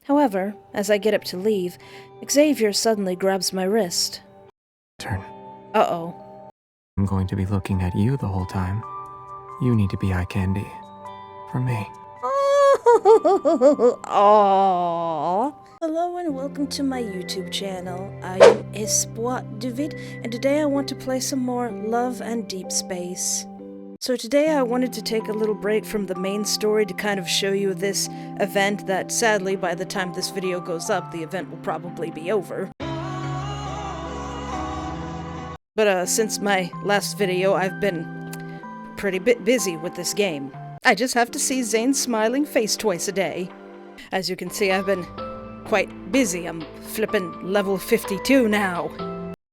However, as I get up to leave, Xavier suddenly grabs my wrist. Turn. Uh-oh. I'm going to be looking at you the whole time. You need to be eye candy. For me. Aww. Hello and welcome to my YouTube channel. I am Espoir David, and today I want to play some more Love and Deepspace. So today I wanted to take a little break from the main story to kind of show you this event that sadly by the time this video goes up, the event will probably be over. But since my last video, I've been pretty busy with this game. I just have to see Zane's smiling face twice a day. As you can see, I've been quite busy. I'm flipping level 52 now.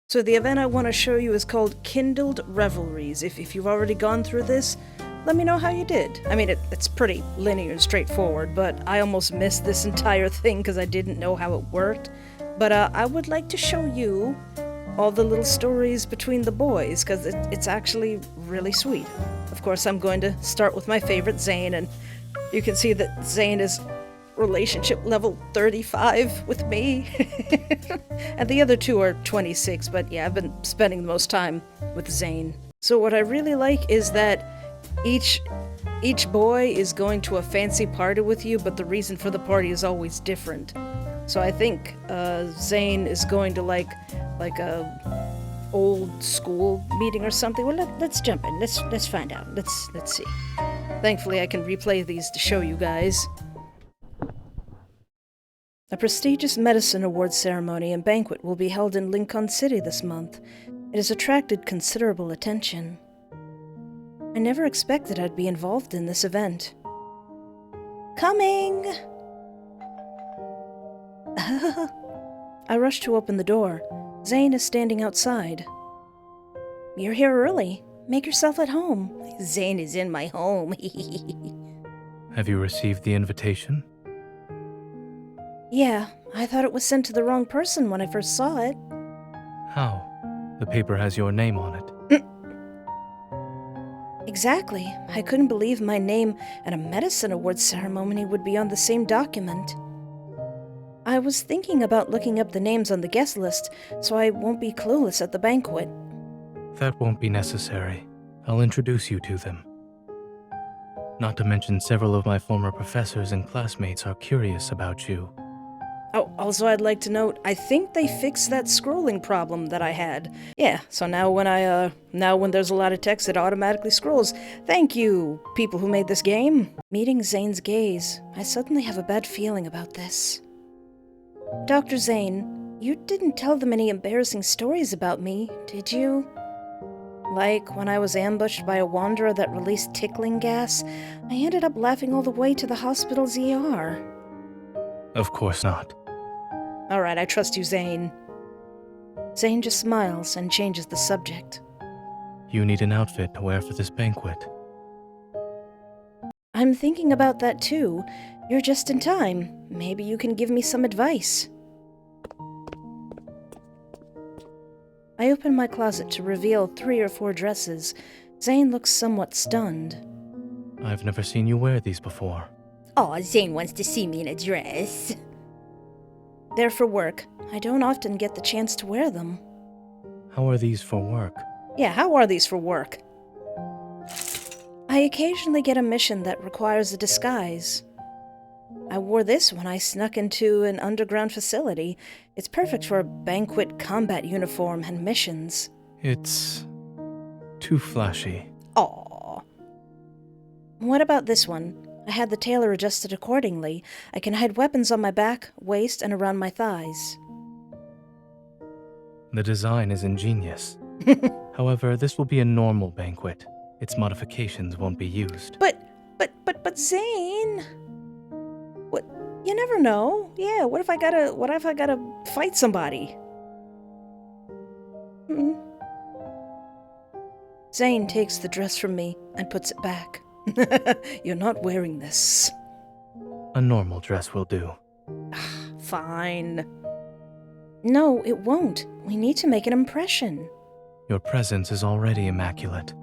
So the event I want to show you is called Kindled Revelries. If you've already gone through this, let me know how you did. I mean, it's pretty linear and straightforward, but I almost missed this entire thing because I didn't know how it worked. But I would like to show you all the little stories between the boys, because it's actually really sweet. Of course, I'm going to start with my favorite, Zane, and you can see that Zane is relationship level 35 with me. And the other two are 26, but yeah, I've been spending the most time with Zane. So what I really like is that each boy is going to a fancy party with you, but the reason for the party is always different. So I think Zane is going to like a old school meeting or something. Well, let's jump in. Let's find out. Let's see. Thankfully, I can replay these to show you guys. A prestigious medicine awards ceremony and banquet will be held in Lincoln City this month. It has attracted considerable attention. I never expected I'd be involved in this event. Coming! I rush to open the door. Zane is standing outside. You're here early. Make yourself at home. Zane is in my home. Have you received the invitation? Yeah, I thought it was sent to the wrong person when I first saw it. How? The paper has your name on it. Exactly. I couldn't believe my name and a medicine awards ceremony would be on the same document. I was thinking about looking up the names on the guest list, so I won't be clueless at the banquet. That won't be necessary. I'll introduce you to them. Not to mention several of my former professors and classmates are curious about you. Oh, also I'd like to note, I think they fixed that scrolling problem that I had. Yeah, so now when there's a lot of text, it automatically scrolls. Thank you, people who made this game. Meeting Zane's gaze, I suddenly have a bad feeling about this. Dr. Zane, you didn't tell them any embarrassing stories about me, did you? Like when I was ambushed by a wanderer that released tickling gas, I ended up laughing all the way to the hospital's ER. Of course not. Alright, I trust you, Zane. Zane just smiles and changes the subject. You need an outfit to wear for this banquet. I'm thinking about that too. You're just in time. Maybe you can give me some advice. I open my closet to reveal 3 or 4 dresses. Zane looks somewhat stunned. I've never seen you wear these before. Aw, Zane wants to see me in a dress. They're for work. I don't often get the chance to wear them. How are these for work? Yeah, how are these for work? I occasionally get a mission that requires a disguise. I wore this when I snuck into an underground facility. It's perfect for a banquet combat uniform and missions. It's too flashy. Aww. What about this one? I had the tailor adjusted accordingly. I can hide weapons on my back, waist, and around my thighs. The design is ingenious. However, this will be a normal banquet. Its modifications won't be used. But Zane... What? You never know. Yeah, what if I gotta fight somebody? Zane takes the dress from me and puts it back. You're not wearing this. A normal dress will do. Fine. No, it won't. We need to make an impression. Your presence is already immaculate.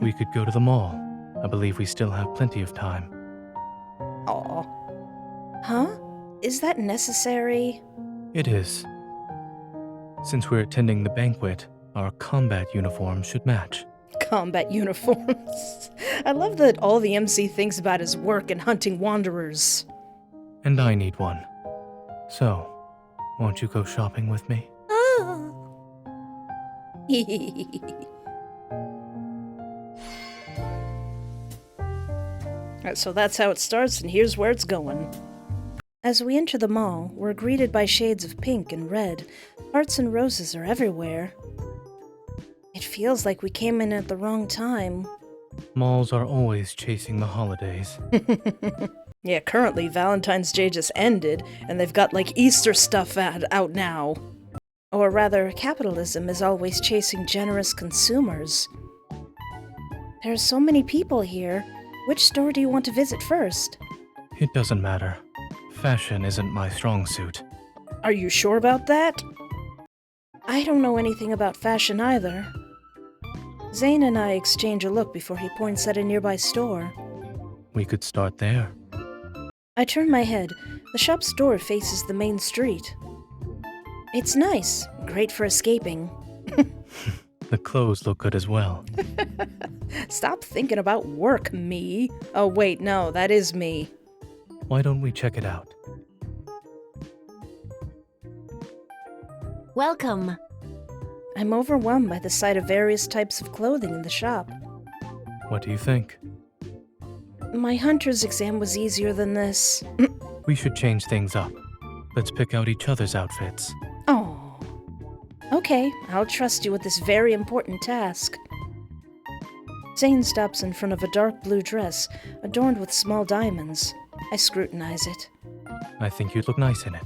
We could go to the mall. I believe we still have plenty of time. Aw. Huh? Is that necessary? It is. Since we're attending the banquet, our combat uniforms should match. Combat uniforms. I love that all the MC thinks about is work and hunting wanderers. And I need one. So, won't you go shopping with me? Ah. Alright, so that's how it starts, and here's where it's going. As we enter the mall, we're greeted by shades of pink and red. Hearts and roses are everywhere. It feels like we came in at the wrong time. Malls are always chasing the holidays. Yeah, currently Valentine's Day just ended, and they've got like Easter stuff out now. Or rather, capitalism is always chasing generous consumers. There are so many people here. Which store do you want to visit first? It doesn't matter. Fashion isn't my strong suit. Are you sure about that? I don't know anything about fashion either. Zane and I exchange a look before he points at a nearby store. We could start there. I turn my head. The shop's door faces the main street. It's nice. Great for escaping. The clothes look good as well. Stop thinking about work, me. Oh wait, no, that is me. Why don't we check it out? Welcome. I'm overwhelmed by the sight of various types of clothing in the shop. What do you think? My hunter's exam was easier than this. We should change things up. Let's pick out each other's outfits. Oh. Okay, I'll trust you with this very important task. Zane stops in front of a dark blue dress, adorned with small diamonds. I scrutinize it. I think you'd look nice in it.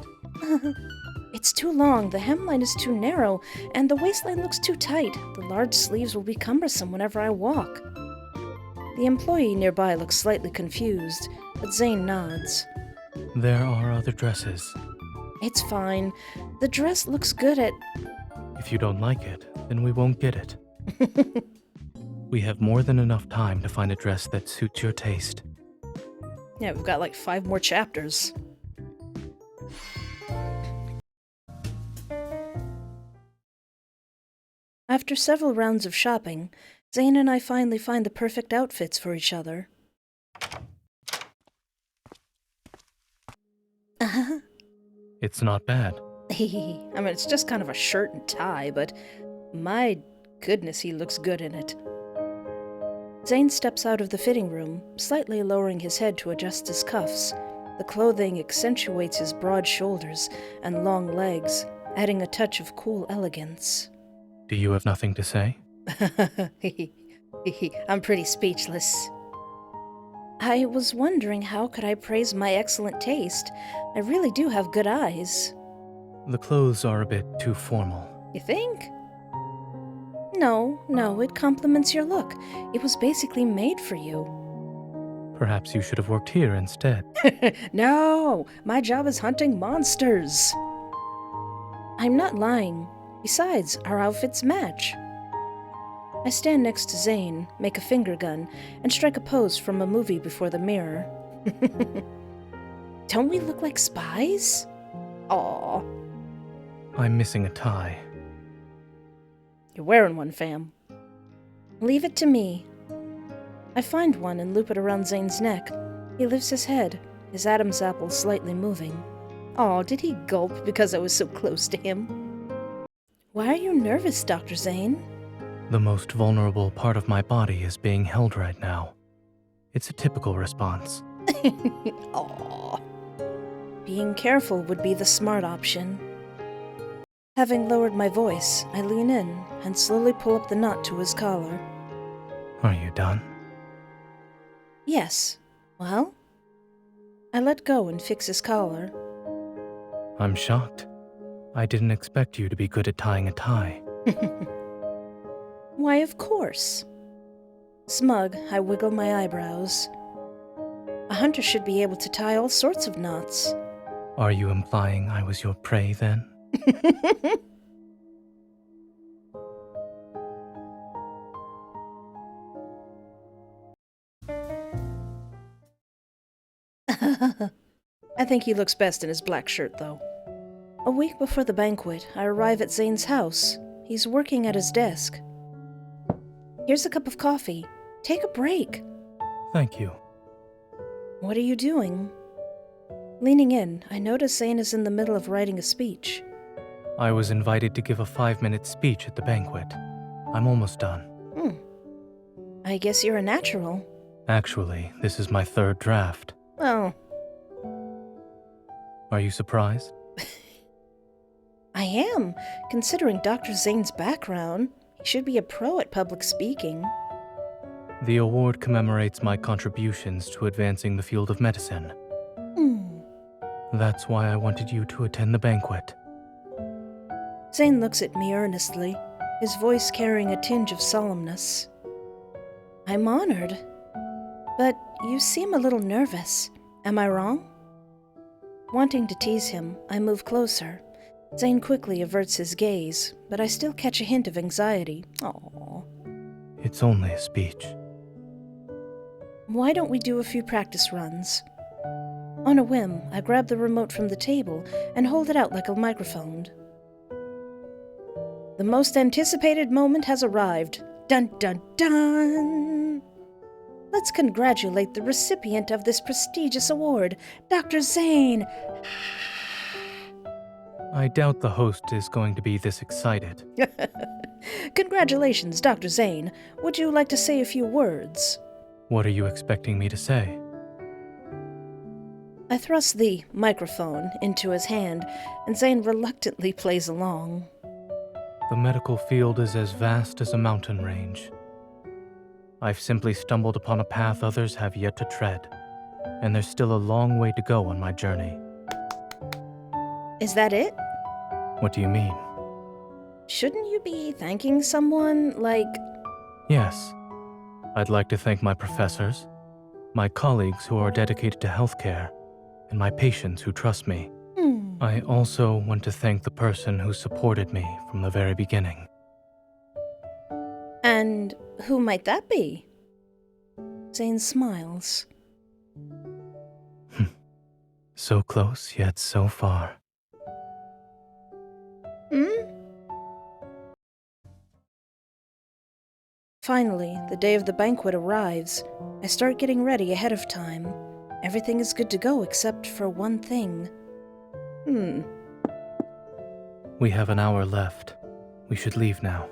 It's too long, the hemline is too narrow, and the waistline looks too tight. The large sleeves will be cumbersome whenever I walk. The employee nearby looks slightly confused, but Zane nods. There are other dresses. It's fine. The dress looks good at... If you don't like it, then we won't get it. We have more than enough time to find a dress that suits your taste. Yeah, we've got like 5 more chapters. After several rounds of shopping, Zane and I finally find the perfect outfits for each other. It's not bad. I mean, it's just kind of a shirt and tie, but my goodness, he looks good in it. Zane steps out of the fitting room, slightly lowering his head to adjust his cuffs. The clothing accentuates his broad shoulders and long legs, adding a touch of cool elegance. Do you have nothing to say? I'm pretty speechless. I was wondering how could I praise my excellent taste. I really do have good eyes. The clothes are a bit too formal. You think? No, it complements your look. It was basically made for you. Perhaps you should have worked here instead. No, my job is hunting monsters. I'm not lying. Besides, our outfits match. I stand next to Zane, make a finger gun, and strike a pose from a movie before the mirror. Don't we look like spies? Aw. I'm missing a tie. You're wearing one, fam. Leave it to me. I find one and loop it around Zane's neck. He lifts his head, his Adam's apple slightly moving. Aw, did he gulp because I was so close to him? Why are you nervous, Dr. Zane? The most vulnerable part of my body is being held right now. It's a typical response. Aw. Being careful would be the smart option. Having lowered my voice, I lean in and slowly pull up the knot to his collar. Are you done? Yes. Well? I let go and fix his collar. I'm shocked. I didn't expect you to be good at tying a tie. Why, of course. Smug, I wiggle my eyebrows. A hunter should be able to tie all sorts of knots. Are you implying I was your prey then? At think he looks best in his black shirt, though. A week before the banquet, I arrive at Zane's house. He's working at his desk. Here's a cup of coffee. Take a break. Thank you. What are you doing? Leaning in, I notice Zane is in the middle of writing a speech. I was invited to give a 5-minute speech at the banquet. I'm almost done. I guess you're a natural. Actually, this is my 3rd draft. Oh, Are you surprised? I am. Considering Dr. Zane's background, he should be a pro at public speaking. The award commemorates my contributions to advancing the field of medicine. That's why I wanted you to attend the banquet. Zane looks at me earnestly, his voice carrying a tinge of solemnness. I'm honored. But you seem a little nervous. Am I wrong? Wanting to tease him, I move closer. Zane quickly averts his gaze, but I still catch a hint of anxiety. Aww. It's only a speech. Why don't we do a few practice runs? On a whim, I grab the remote from the table and hold it out like a microphone. The most anticipated moment has arrived. Dun dun dun! Let's congratulate the recipient of this prestigious award, Dr. Zane. I doubt the host is going to be this excited. Congratulations, Dr. Zane. Would you like to say a few words? What are you expecting me to say? I thrust the microphone into his hand, and Zane reluctantly plays along. The medical field is as vast as a mountain range. I've simply stumbled upon a path others have yet to tread, and there's still a long way to go on my journey. Is that it? What do you mean? Shouldn't you be thanking someone, like... Yes. I'd like to thank my professors, my colleagues who are dedicated to healthcare, and my patients who trust me. I also want to thank the person who supported me from the very beginning. And who might that be? Zane smiles. So close, yet so far. Finally, the day of the banquet arrives. I start getting ready ahead of time. Everything is good to go except for one thing. We have an hour left. We should leave now.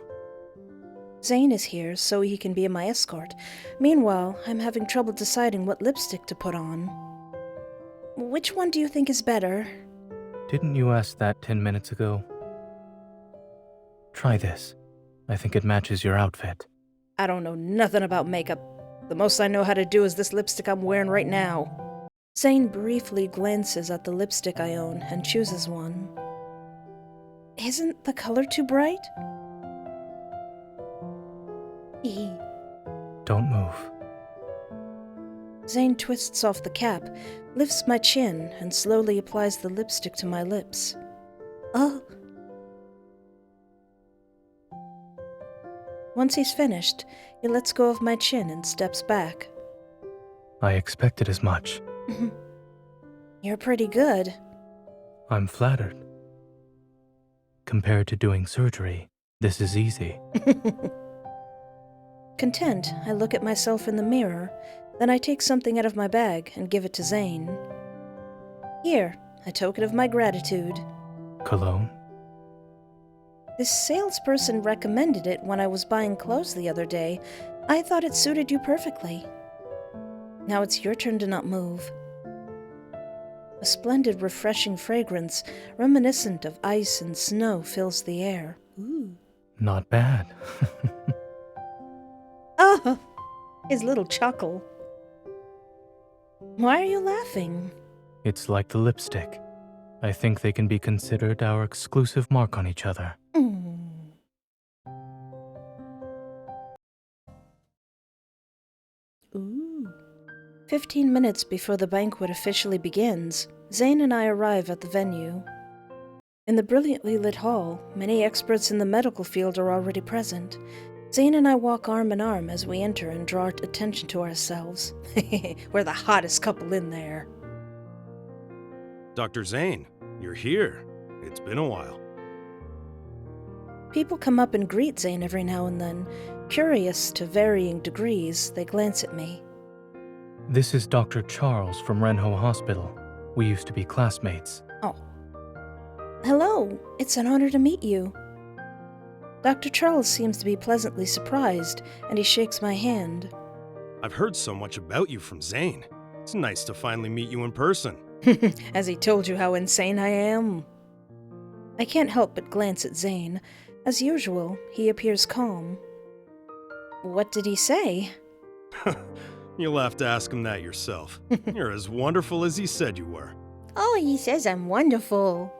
Zane is here so he can be my escort. Meanwhile, I'm having trouble deciding what lipstick to put on. Which one do you think is better? Didn't you ask that 10 minutes ago? Try this. I think it matches your outfit. I don't know nothing about makeup. The most I know how to do is this lipstick I'm wearing right now. Zane briefly glances at the lipstick I own and chooses one. Isn't the color too bright? Don't move. Zane twists off the cap, lifts my chin, and slowly applies the lipstick to my lips. Once he's finished, he lets go of my chin and steps back. I expected as much. You're pretty good. I'm flattered. Compared to doing surgery, this is easy. Content, I look at myself in the mirror, then I take something out of my bag and give it to Zane. Here, a token of my gratitude. Cologne? This salesperson recommended it when I was buying clothes the other day. I thought it suited you perfectly. Now it's your turn to not move. A splendid, refreshing fragrance, reminiscent of ice and snow, fills the air. Ooh. Not bad. Oh, his little chuckle. Why are you laughing? It's like the lipstick. I think they can be considered our exclusive mark on each other. Ooh. 15 minutes before the banquet officially begins, Zane and I arrive at the venue. In the brilliantly lit hall, many experts in the medical field are already present. Zane and I walk arm in arm as we enter and draw attention to ourselves. We're the hottest couple in there. Dr. Zane, you're here. It's been a while. People come up and greet Zane every now and then. Curious to varying degrees, they glance at me. This is Dr. Charles from Renho Hospital. We used to be classmates. Oh. Hello, it's an honor to meet you. Dr. Charles seems to be pleasantly surprised, and he shakes my hand. I've heard so much about you from Zane. It's nice to finally meet you in person. Has he told you how insane I am? I can't help but glance at Zane. As usual, he appears calm. What did he say? You'll have to ask him that yourself. You're as wonderful as he said you were. Oh, he says I'm wonderful.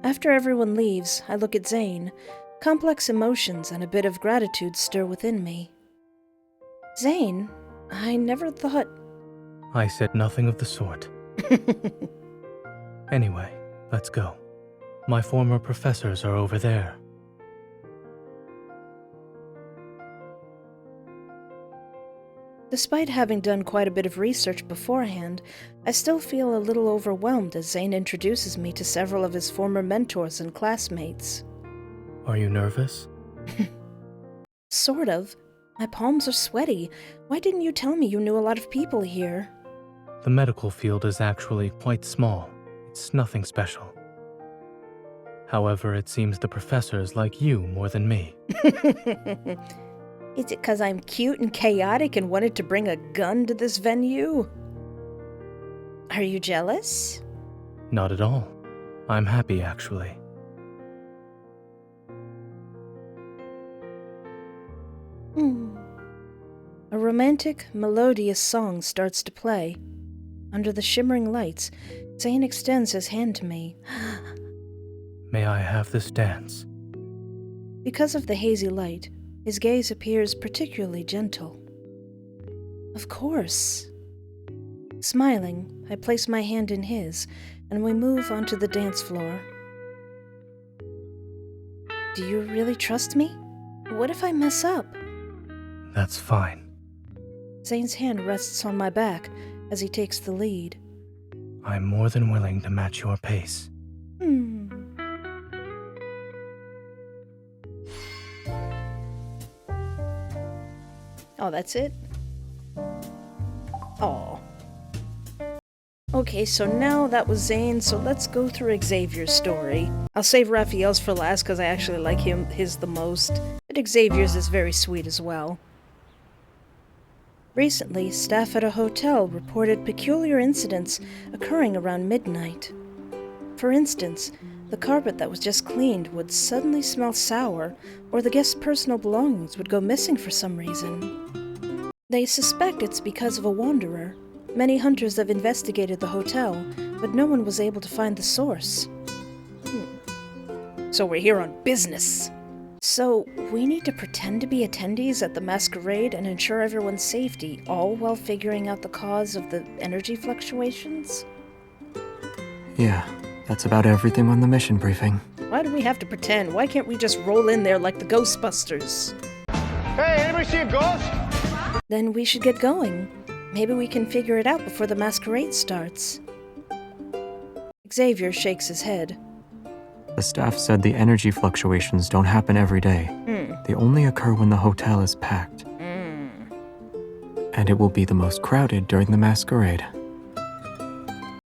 After everyone leaves, I look at Zane. Complex emotions and a bit of gratitude stir within me. Zane, I never thought... I said nothing of the sort. Anyway, let's go. My former professors are over there. Despite having done quite a bit of research beforehand, I still feel a little overwhelmed as Zane introduces me to several of his former mentors and classmates. Are you nervous? Sort of. My palms are sweaty. Why didn't you tell me you knew a lot of people here? The medical field is actually quite small. It's nothing special. However, it seems the professors like you more than me. Is it 'cause I'm cute and chaotic and wanted to bring a gun to this venue? Are you jealous? Not at all. I'm happy, actually. A romantic, melodious song starts to play. Under the shimmering lights, Zane extends his hand to me. May I have this dance? Because of the hazy light, his gaze appears particularly gentle. Of course. Smiling, I place my hand in his, and we move onto the dance floor. Do you really trust me? What if I mess up? That's fine. Zane's hand rests on my back as he takes the lead. I'm more than willing to match your pace. Oh, that's it? Oh. Okay, so now that was Zane, so let's go through Xavier's story. I'll save Raphael's for last because I actually like his the most, but Xavier's is very sweet as well. Recently, staff at a hotel reported peculiar incidents occurring around midnight. For instance, the carpet that was just cleaned would suddenly smell sour, or the guest's personal belongings would go missing for some reason. They suspect it's because of a wanderer. Many hunters have investigated the hotel, but no one was able to find the source. So we're here on business. So we need to pretend to be attendees at the masquerade and ensure everyone's safety, all while figuring out the cause of the energy fluctuations? Yeah, that's about everything on the mission briefing. Why do we have to pretend? Why can't we just roll in there like the Ghostbusters? Hey, anybody see a ghost? Then we should get going. Maybe we can figure it out before the masquerade starts. Xavier shakes his head. The staff said the energy fluctuations don't happen every day. They only occur when the hotel is packed. And it will be the most crowded during the masquerade.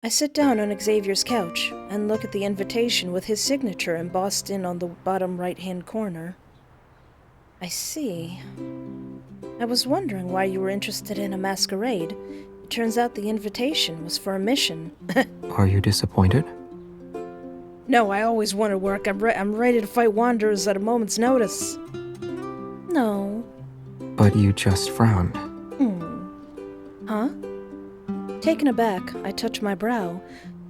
I sit down on Xavier's couch and look at the invitation with his signature embossed in on the bottom right-hand corner. I see. I was wondering why you were interested in a masquerade. It turns out the invitation was for a mission. Are you disappointed? No, I always want to work. I'm ready to fight wanderers at a moment's notice. No. But you just frowned. Huh? Taken aback, I touch my brow.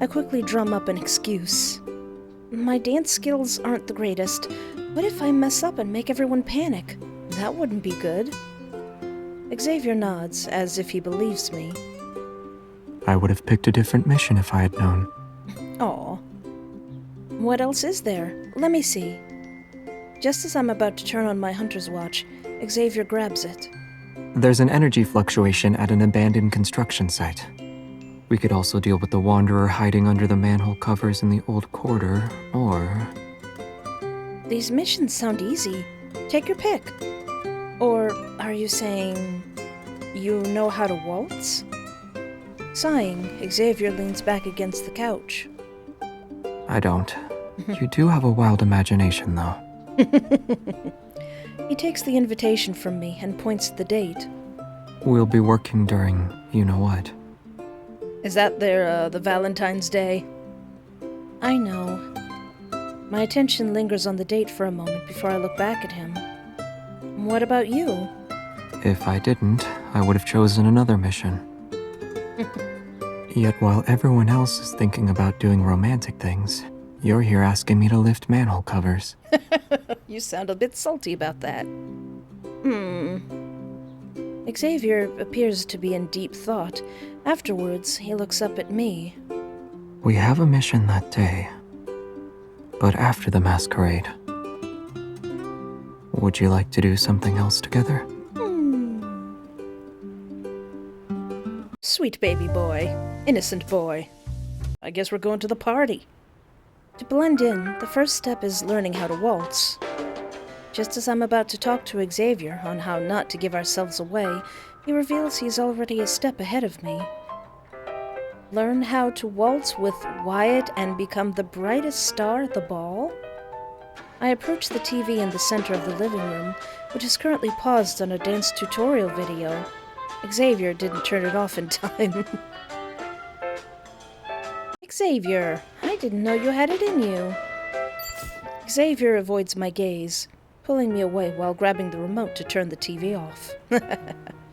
I quickly drum up an excuse. My dance skills aren't the greatest. What if I mess up and make everyone panic? That wouldn't be good. Xavier nods, as if he believes me. I would have picked a different mission if I had known. Aw. What else is there? Let me see. Just as I'm about to turn on my hunter's watch, Xavier grabs it. There's an energy fluctuation at an abandoned construction site. We could also deal with the Wanderer hiding under the manhole covers in the old quarter, or... These missions sound easy. Take your pick. Or are you saying you know how to waltz? Sighing, Xavier leans back against the couch. I don't. You do have a wild imagination, though. He takes the invitation from me and points at the date. We'll be working during you-know-what. Is that the Valentine's Day? I know. My attention lingers on the date for a moment before I look back at him. What about you? If I didn't, I would have chosen another mission. Yet while everyone else is thinking about doing romantic things, you're here asking me to lift manhole covers. You sound a bit salty about that. Xavier appears to be in deep thought. Afterwards, he looks up at me. We have a mission that day, but after the masquerade. Would you like to do something else together? Sweet baby boy. Innocent boy. I guess we're going to the party. To blend in, the first step is learning how to waltz. Just as I'm about to talk to Xavier on how not to give ourselves away, he reveals he's already a step ahead of me. Learn how to waltz with Wyatt and become the brightest star at the ball? I approach the TV in the center of the living room, which is currently paused on a dance tutorial video. Xavier didn't turn it off in time. Xavier, I didn't know you had it in you. Xavier avoids my gaze, pulling me away while grabbing the remote to turn the TV off.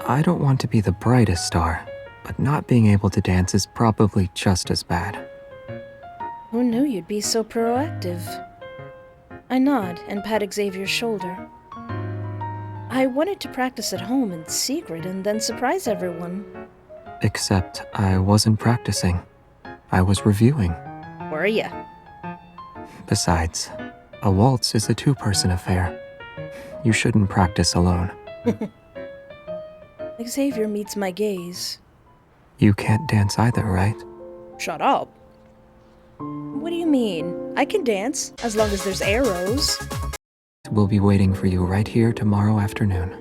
I don't want to be the brightest star, but not being able to dance is probably just as bad. Who knew you'd be so proactive? I nod and pat Xavier's shoulder. I wanted to practice at home in secret and then surprise everyone. Except I wasn't practicing. I was reviewing. Were ya? Besides, a waltz is a two-person affair. You shouldn't practice alone. Xavier meets my gaze. You can't dance either, right? Shut up. What do you mean? I can dance, as long as there's arrows. We'll be waiting for you right here tomorrow afternoon.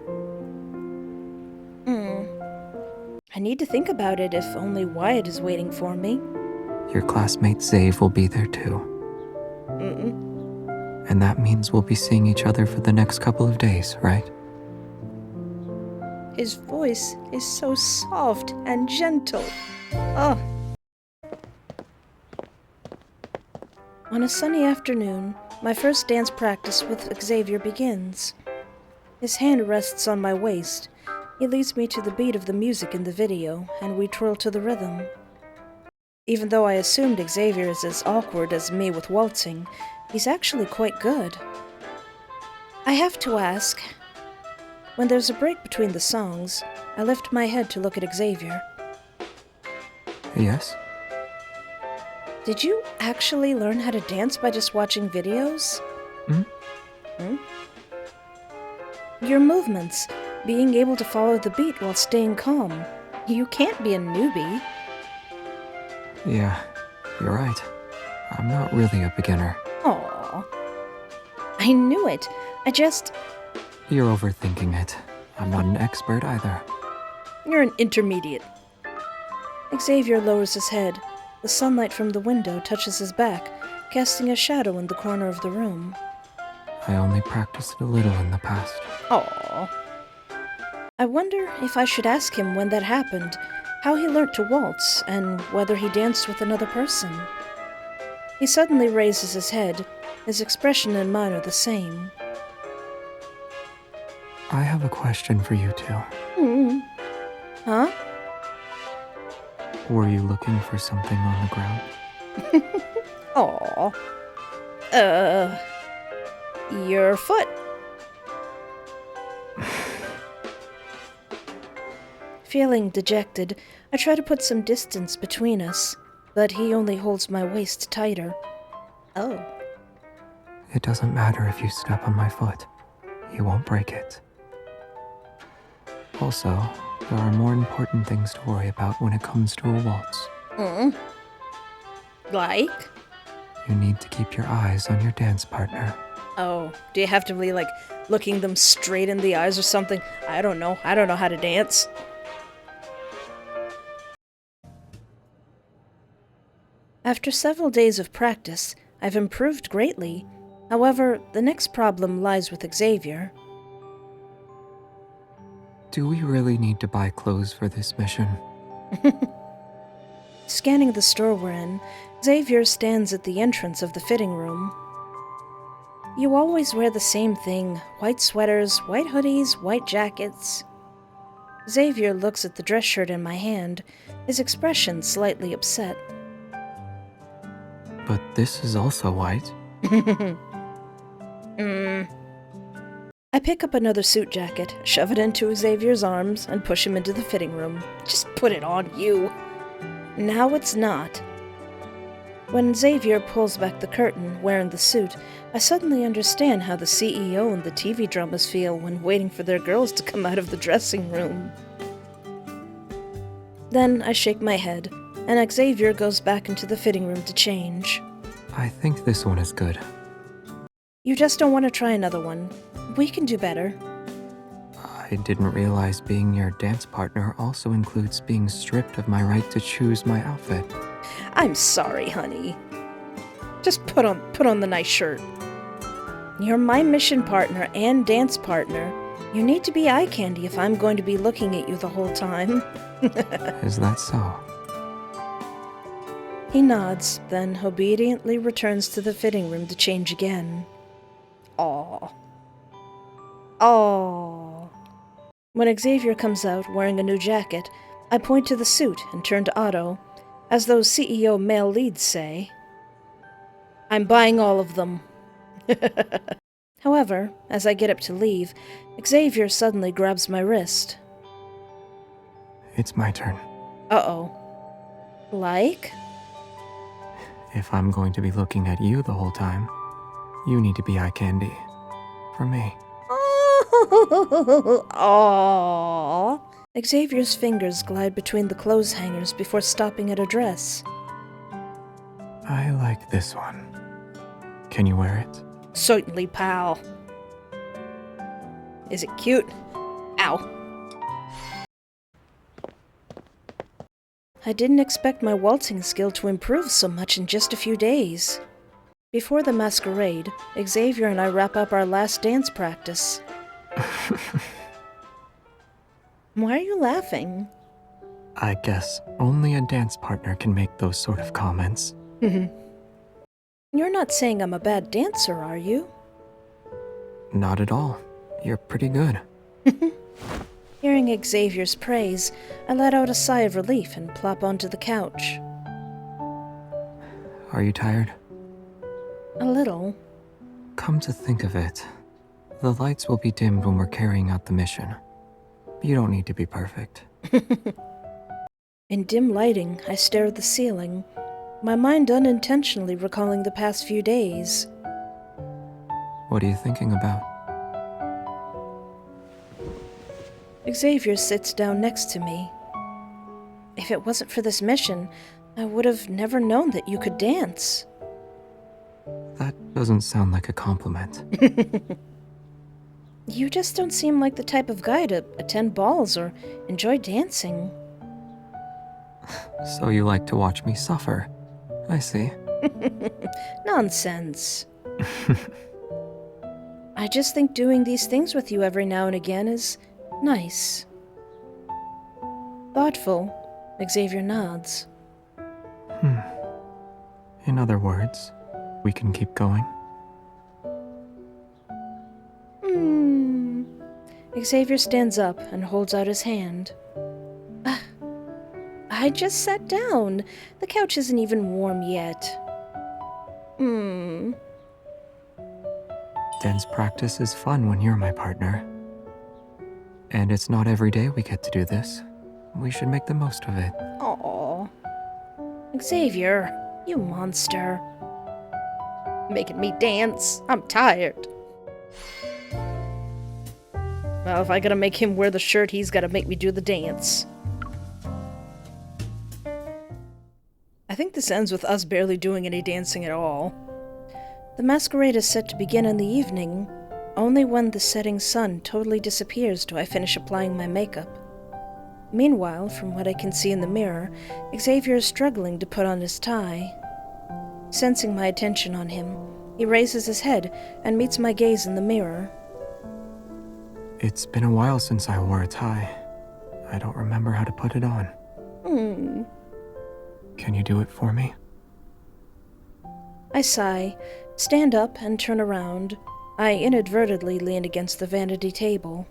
I need to think about it if only Wyatt is waiting for me. Your classmate Zave will be there too. And that means we'll be seeing each other for the next couple of days, right? His voice is so soft and gentle. Oh. On a sunny afternoon, my first dance practice with Xavier begins. His hand rests on my waist. He leads me to the beat of the music in the video, and we twirl to the rhythm. Even though I assumed Xavier is as awkward as me with waltzing, he's actually quite good. I have to ask. When there's a break between the songs, I lift my head to look at Xavier. Yes? Did you actually learn how to dance by just watching videos? Your movements, being able to follow the beat while staying calm. You can't be a newbie. Yeah, you're right. I'm not really a beginner. Aww. I knew it. You're overthinking it. I'm not an expert either. You're an intermediate. Xavier lowers his head. The sunlight from the window touches his back, casting a shadow in the corner of the room. I only practiced a little in the past. Aww. I wonder if I should ask him when that happened, how he learnt to waltz, and whether he danced with another person. He suddenly raises his head. His expression and mine are the same. I have a question for you two. Huh? Were you looking for something on the ground? Aww. Your foot. Feeling dejected, I try to put some distance between us, but he only holds my waist tighter. Oh. It doesn't matter if you step on my foot. You won't break it. Also, there are more important things to worry about when it comes to a waltz. Like? You need to keep your eyes on your dance partner. Oh, do you have to be, like, looking them straight in the eyes or something? I don't know. I don't know how to dance. After several days of practice, I've improved greatly. However, the next problem lies with Xavier. Do we really need to buy clothes for this mission? Scanning the store we're in, Xavier stands at the entrance of the fitting room. You always wear the same thing: white sweaters, white hoodies, white jackets. Xavier looks at the dress shirt in my hand, his expression slightly upset. But this is also white. I pick up another suit jacket, shove it into Xavier's arms, and push him into the fitting room. Just put it on you. Now it's not. When Xavier pulls back the curtain, wearing the suit, I suddenly understand how the CEO and the TV dramas feel when waiting for their girls to come out of the dressing room. Then I shake my head, and Xavier goes back into the fitting room to change. I think this one is good. You just don't want to try another one. We can do better. I didn't realize being your dance partner also includes being stripped of my right to choose my outfit. I'm sorry, honey. Just put on the nice shirt. You're my mission partner and dance partner. You need to be eye candy if I'm going to be looking at you the whole time. Is that so? He nods, then obediently returns to the fitting room to change again. Aww. Aww. When Xavier comes out wearing a new jacket, I point to the suit and turn to Otto, as those CEO male leads say. I'm buying all of them. However, as I get up to leave, Xavier suddenly grabs my wrist. It's my turn. Uh-oh. Like? If I'm going to be looking at you the whole time, you need to be eye candy. For me. Aww. Xavier's fingers glide between the clothes hangers before stopping at a dress. I like this one. Can you wear it? Certainly, pal. Is it cute? Ow. I didn't expect my waltzing skill to improve so much in just a few days. Before the masquerade, Xavier and I wrap up our last dance practice. Why are you laughing? I guess only a dance partner can make those sort of comments. You're not saying I'm a bad dancer, are you? Not at all. You're pretty good. Hearing Xavier's praise, I let out a sigh of relief and plop onto the couch. Are you tired? A little. Come to think of it, the lights will be dimmed when we're carrying out the mission. You don't need to be perfect. In dim lighting, I stare at the ceiling, my mind unintentionally recalling the past few days. What are you thinking about? Xavier sits down next to me. If it wasn't for this mission, I would have never known that you could dance. That doesn't sound like a compliment. You just don't seem like the type of guy to attend balls or enjoy dancing. So you like to watch me suffer. I see. Nonsense. I just think doing these things with you every now and again is nice. Thoughtful, Xavier nods. In other words, we can keep going? Xavier stands up and holds out his hand. I just sat down. The couch isn't even warm yet. Dance practice is fun when you're my partner. And it's not every day we get to do this. We should make the most of it. Aww. Xavier, you monster. Making me dance. I'm tired. Well, if I gotta make him wear the shirt, he's gotta make me do the dance. think this ends with us barely doing any dancing at all. The masquerade is set to begin in the evening. Only when the setting sun totally disappears do I finish applying my makeup. Meanwhile, from what I can see in the mirror, Xavier is struggling to put on his tie. Sensing my attention on him, he raises his head and meets my gaze in the mirror. It's been a while since I wore a tie. I don't remember how to put it on. Can you do it for me? I sigh, stand up, and turn around. I inadvertently lean against the vanity table.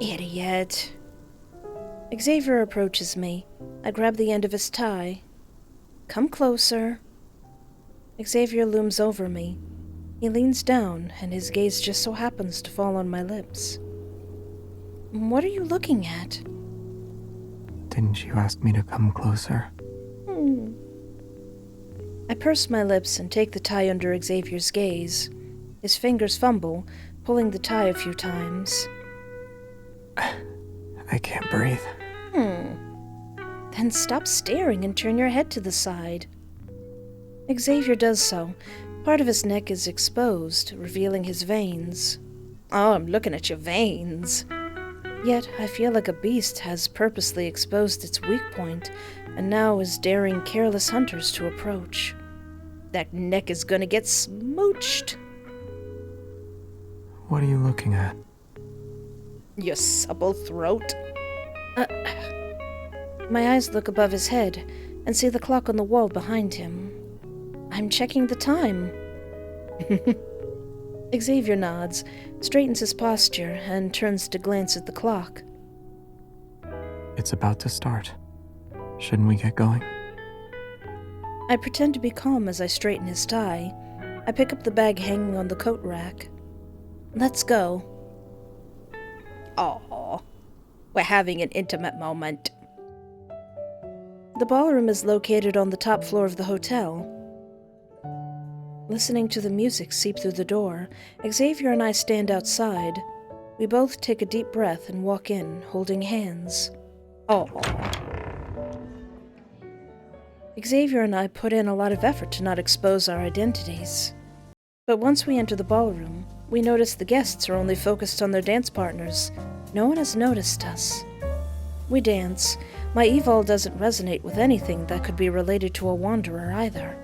Idiot. Xavier approaches me. I grab the end of his tie. Come closer. Xavier looms over me. He leans down, and his gaze just so happens to fall on my lips. What are you looking at? Didn't you ask me to come closer? I purse my lips and take the tie under Xavier's gaze. His fingers fumble, pulling the tie a few times. I can't breathe. Then stop staring and turn your head to the side. Xavier does so. Part of his neck is exposed, revealing his veins. Oh, I'm looking at your veins. Yet, I feel like a beast has purposely exposed its weak point, and now is daring careless hunters to approach. That neck is gonna get smooched. What are you looking at? Your supple throat. My eyes look above his head and see the clock on the wall behind him. I'm checking the time. Xavier nods, straightens his posture, and turns to glance at the clock. It's about to start. Shouldn't we get going? I pretend to be calm as I straighten his tie. I pick up the bag hanging on the coat rack. Let's go. Aww. We're having an intimate moment. The ballroom is located on the top floor of the hotel. Listening to the music seep through the door, Xavier and I stand outside. We both take a deep breath and walk in, holding hands. Aww. Xavier and I put in a lot of effort to not expose our identities. But once we enter the ballroom, we notice the guests are only focused on their dance partners. No one has noticed us. We dance. My evil doesn't resonate with anything that could be related to a wanderer either.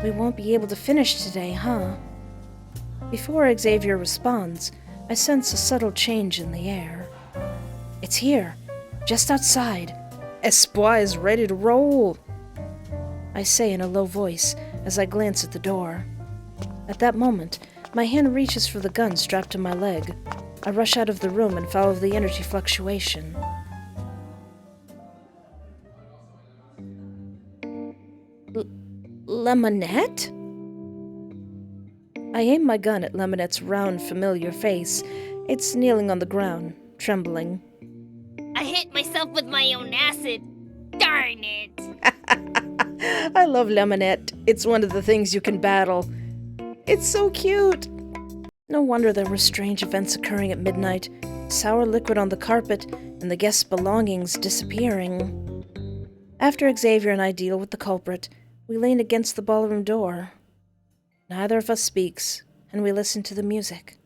We won't be able to finish today, huh? Before Xavier responds, I sense a subtle change in the air. It's here, just outside. Espoir is ready to roll, I say in a low voice as I glance at the door. At that moment, my hand reaches for the gun strapped to my leg. I rush out of the room and follow the energy fluctuation. Lemonette? I aim my gun at Lemonette's round, familiar face. It's kneeling on the ground, trembling. I hit myself with my own acid. Darn it. I love Lemonette. It's one of the things you can battle. It's so cute. No wonder there were strange events occurring at midnight. Sour liquid on the carpet and the guests' belongings disappearing. After Xavier and I deal with the culprit, we lean against the ballroom door. Neither of us speaks, and we listen to the music.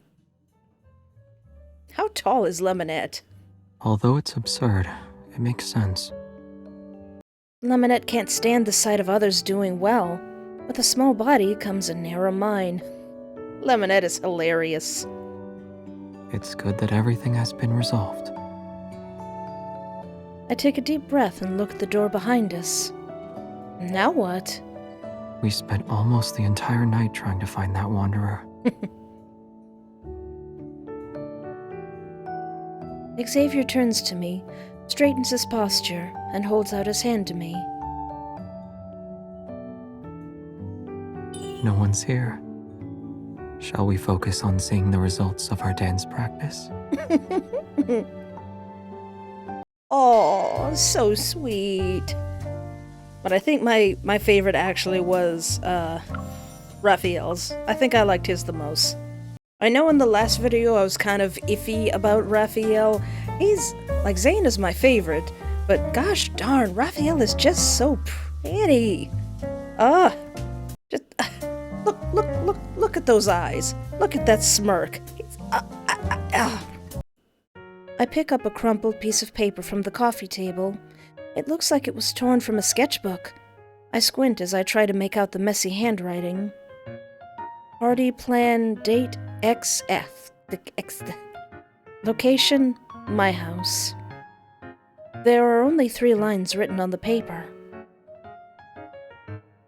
How tall is Lemonette? Although it's absurd, it makes sense. Lemonette can't stand the sight of others doing well. With a small body comes a narrow mind. Lemonette is hilarious. It's good that everything has been resolved. I take a deep breath and look at the door behind us. Now what? We spent almost the entire night trying to find that wanderer. Xavier turns to me, straightens his posture, and holds out his hand to me. No one's here. Shall we focus on seeing the results of our dance practice? Oh, so sweet. But I think my favorite actually was Raphael's. I think I liked his the most. I know in the last video I was kind of iffy about Raphael. He's, like, Zane is my favorite, But gosh darn, Raphael is just so pretty. Just look at those eyes. Look at that smirk. I pick up a crumpled piece of paper from the coffee table. It looks like it was torn from a sketchbook. I squint as I try to make out the messy handwriting. Party plan, date, XF. Location, my house. There are only 3 lines written on the paper.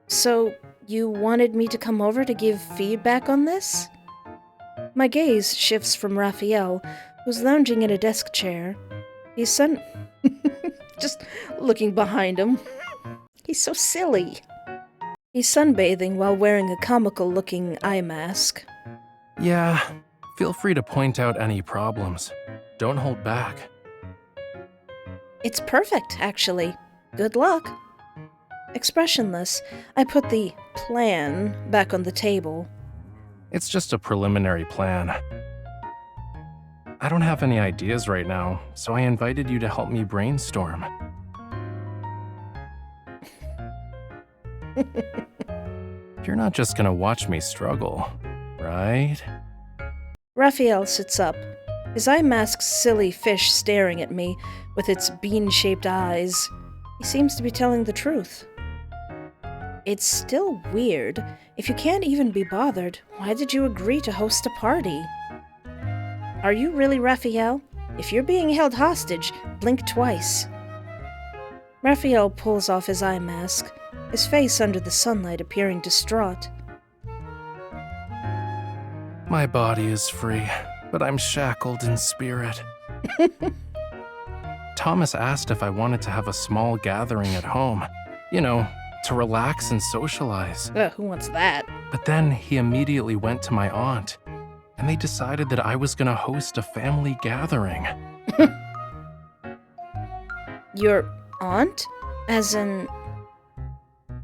So, you wanted me to come over to give feedback on this? My gaze shifts from Raphael, who's lounging in a desk chair. He's just looking behind him. He's so silly. He's sunbathing while wearing a comical-looking eye mask. Yeah, feel free to point out any problems. Don't hold back. It's perfect, actually. Good luck. Expressionless, I put the plan back on the table. It's just a preliminary plan. I don't have any ideas right now, so I invited you to help me brainstorm. You're not just gonna watch me struggle, right? Raphael sits up, his eye mask's silly fish staring at me with its bean-shaped eyes. He seems to be telling the truth. It's still weird. If you can't even be bothered, why did you agree to host a party? Are you really Raphael? If you're being held hostage, blink twice. Raphael pulls off his eye mask, his face under the sunlight appearing distraught. My body is free, but I'm shackled in spirit. Thomas asked if I wanted to have a small gathering at home. You know, to relax and socialize. Who wants that? But then he immediately went to my aunt, and they decided that I was gonna host a family gathering. Your aunt? As in...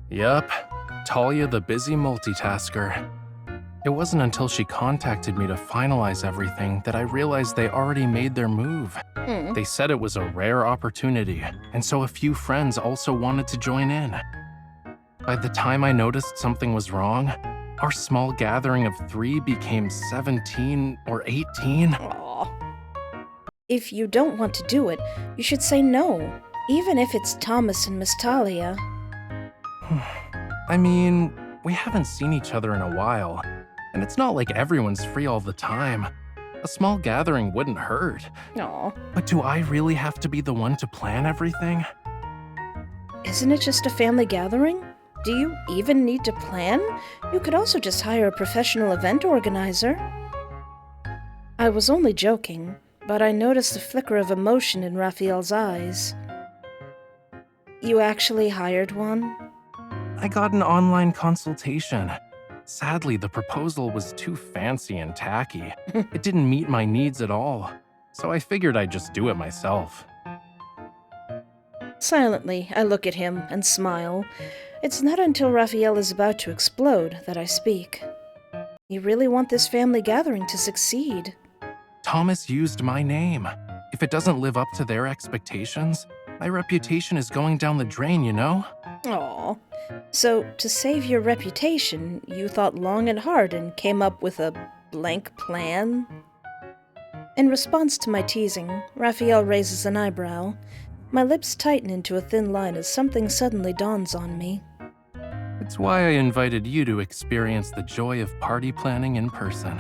Yup, Talia the busy multitasker. It wasn't until she contacted me to finalize everything that I realized they already made their move. They said it was a rare opportunity, and so a few friends also wanted to join in. By the time I noticed something was wrong, our small gathering of 3 became 17 or 18. Aww. If you don't want to do it, you should say no, even if it's Thomas and Miss Talia. I mean, we haven't seen each other in a while, and it's not like everyone's free all the time. A small gathering wouldn't hurt. Aw. But do I really have to be the one to plan everything? Isn't it just a family gathering? Do you even need to plan? You could also just hire a professional event organizer. I was only joking, but I noticed a flicker of emotion in Raphael's eyes. You actually hired one? I got an online consultation. Sadly, the proposal was too fancy and tacky. It didn't meet my needs at all, so I figured I'd just do it myself. Silently, I look at him and smile. It's not until Raphael is about to explode that I speak. You really want this family gathering to succeed? Thomas used my name. If it doesn't live up to their expectations, my reputation is going down the drain, you know? Aw. So, to save your reputation, you thought long and hard and came up with a blank plan? In response to my teasing, Raphael raises an eyebrow. My lips tighten into a thin line as something suddenly dawns on me. It's why I invited you to experience the joy of party planning in person.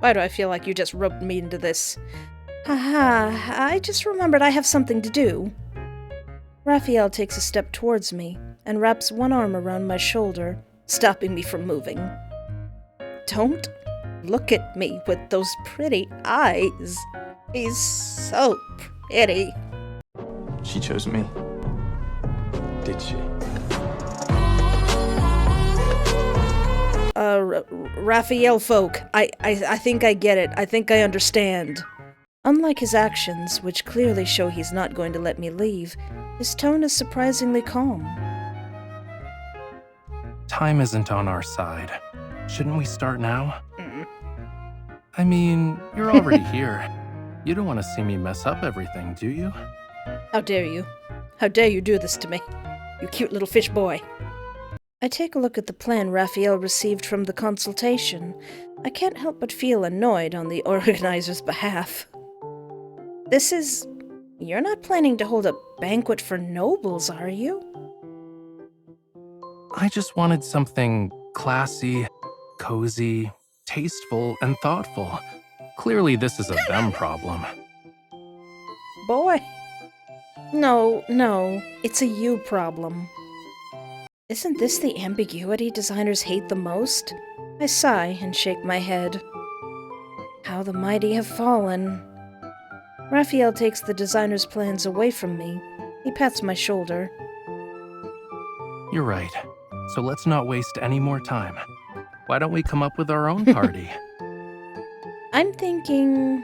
Why do I feel like you just roped me into this? Haha, I just remembered I have something to do. Raphael takes a step towards me and wraps one arm around my shoulder, stopping me from moving. Don't look at me with those pretty eyes. He's so pretty. She chose me. Did she? Raphael folk, I think I get it. I think I understand. Unlike his actions, which clearly show he's not going to let me leave, his tone is surprisingly calm. Time isn't on our side. Shouldn't we start now? I mean, you're already here. You don't want to see me mess up everything, do you? How dare you? How dare you do this to me? You cute little fish boy. I take a look at the plan Raphael received from the consultation. I can't help but feel annoyed on the organizer's behalf. You're not planning to hold a banquet for nobles, are you? I just wanted something classy, cozy, tasteful, and thoughtful. Clearly, this is a them problem. Boy. No, it's a you problem. Isn't this the ambiguity designers hate the most? I sigh and shake my head. How the mighty have fallen. Raphael takes the designer's plans away from me. He pats my shoulder. You're right. So let's not waste any more time. Why don't we come up with our own party? I'm thinking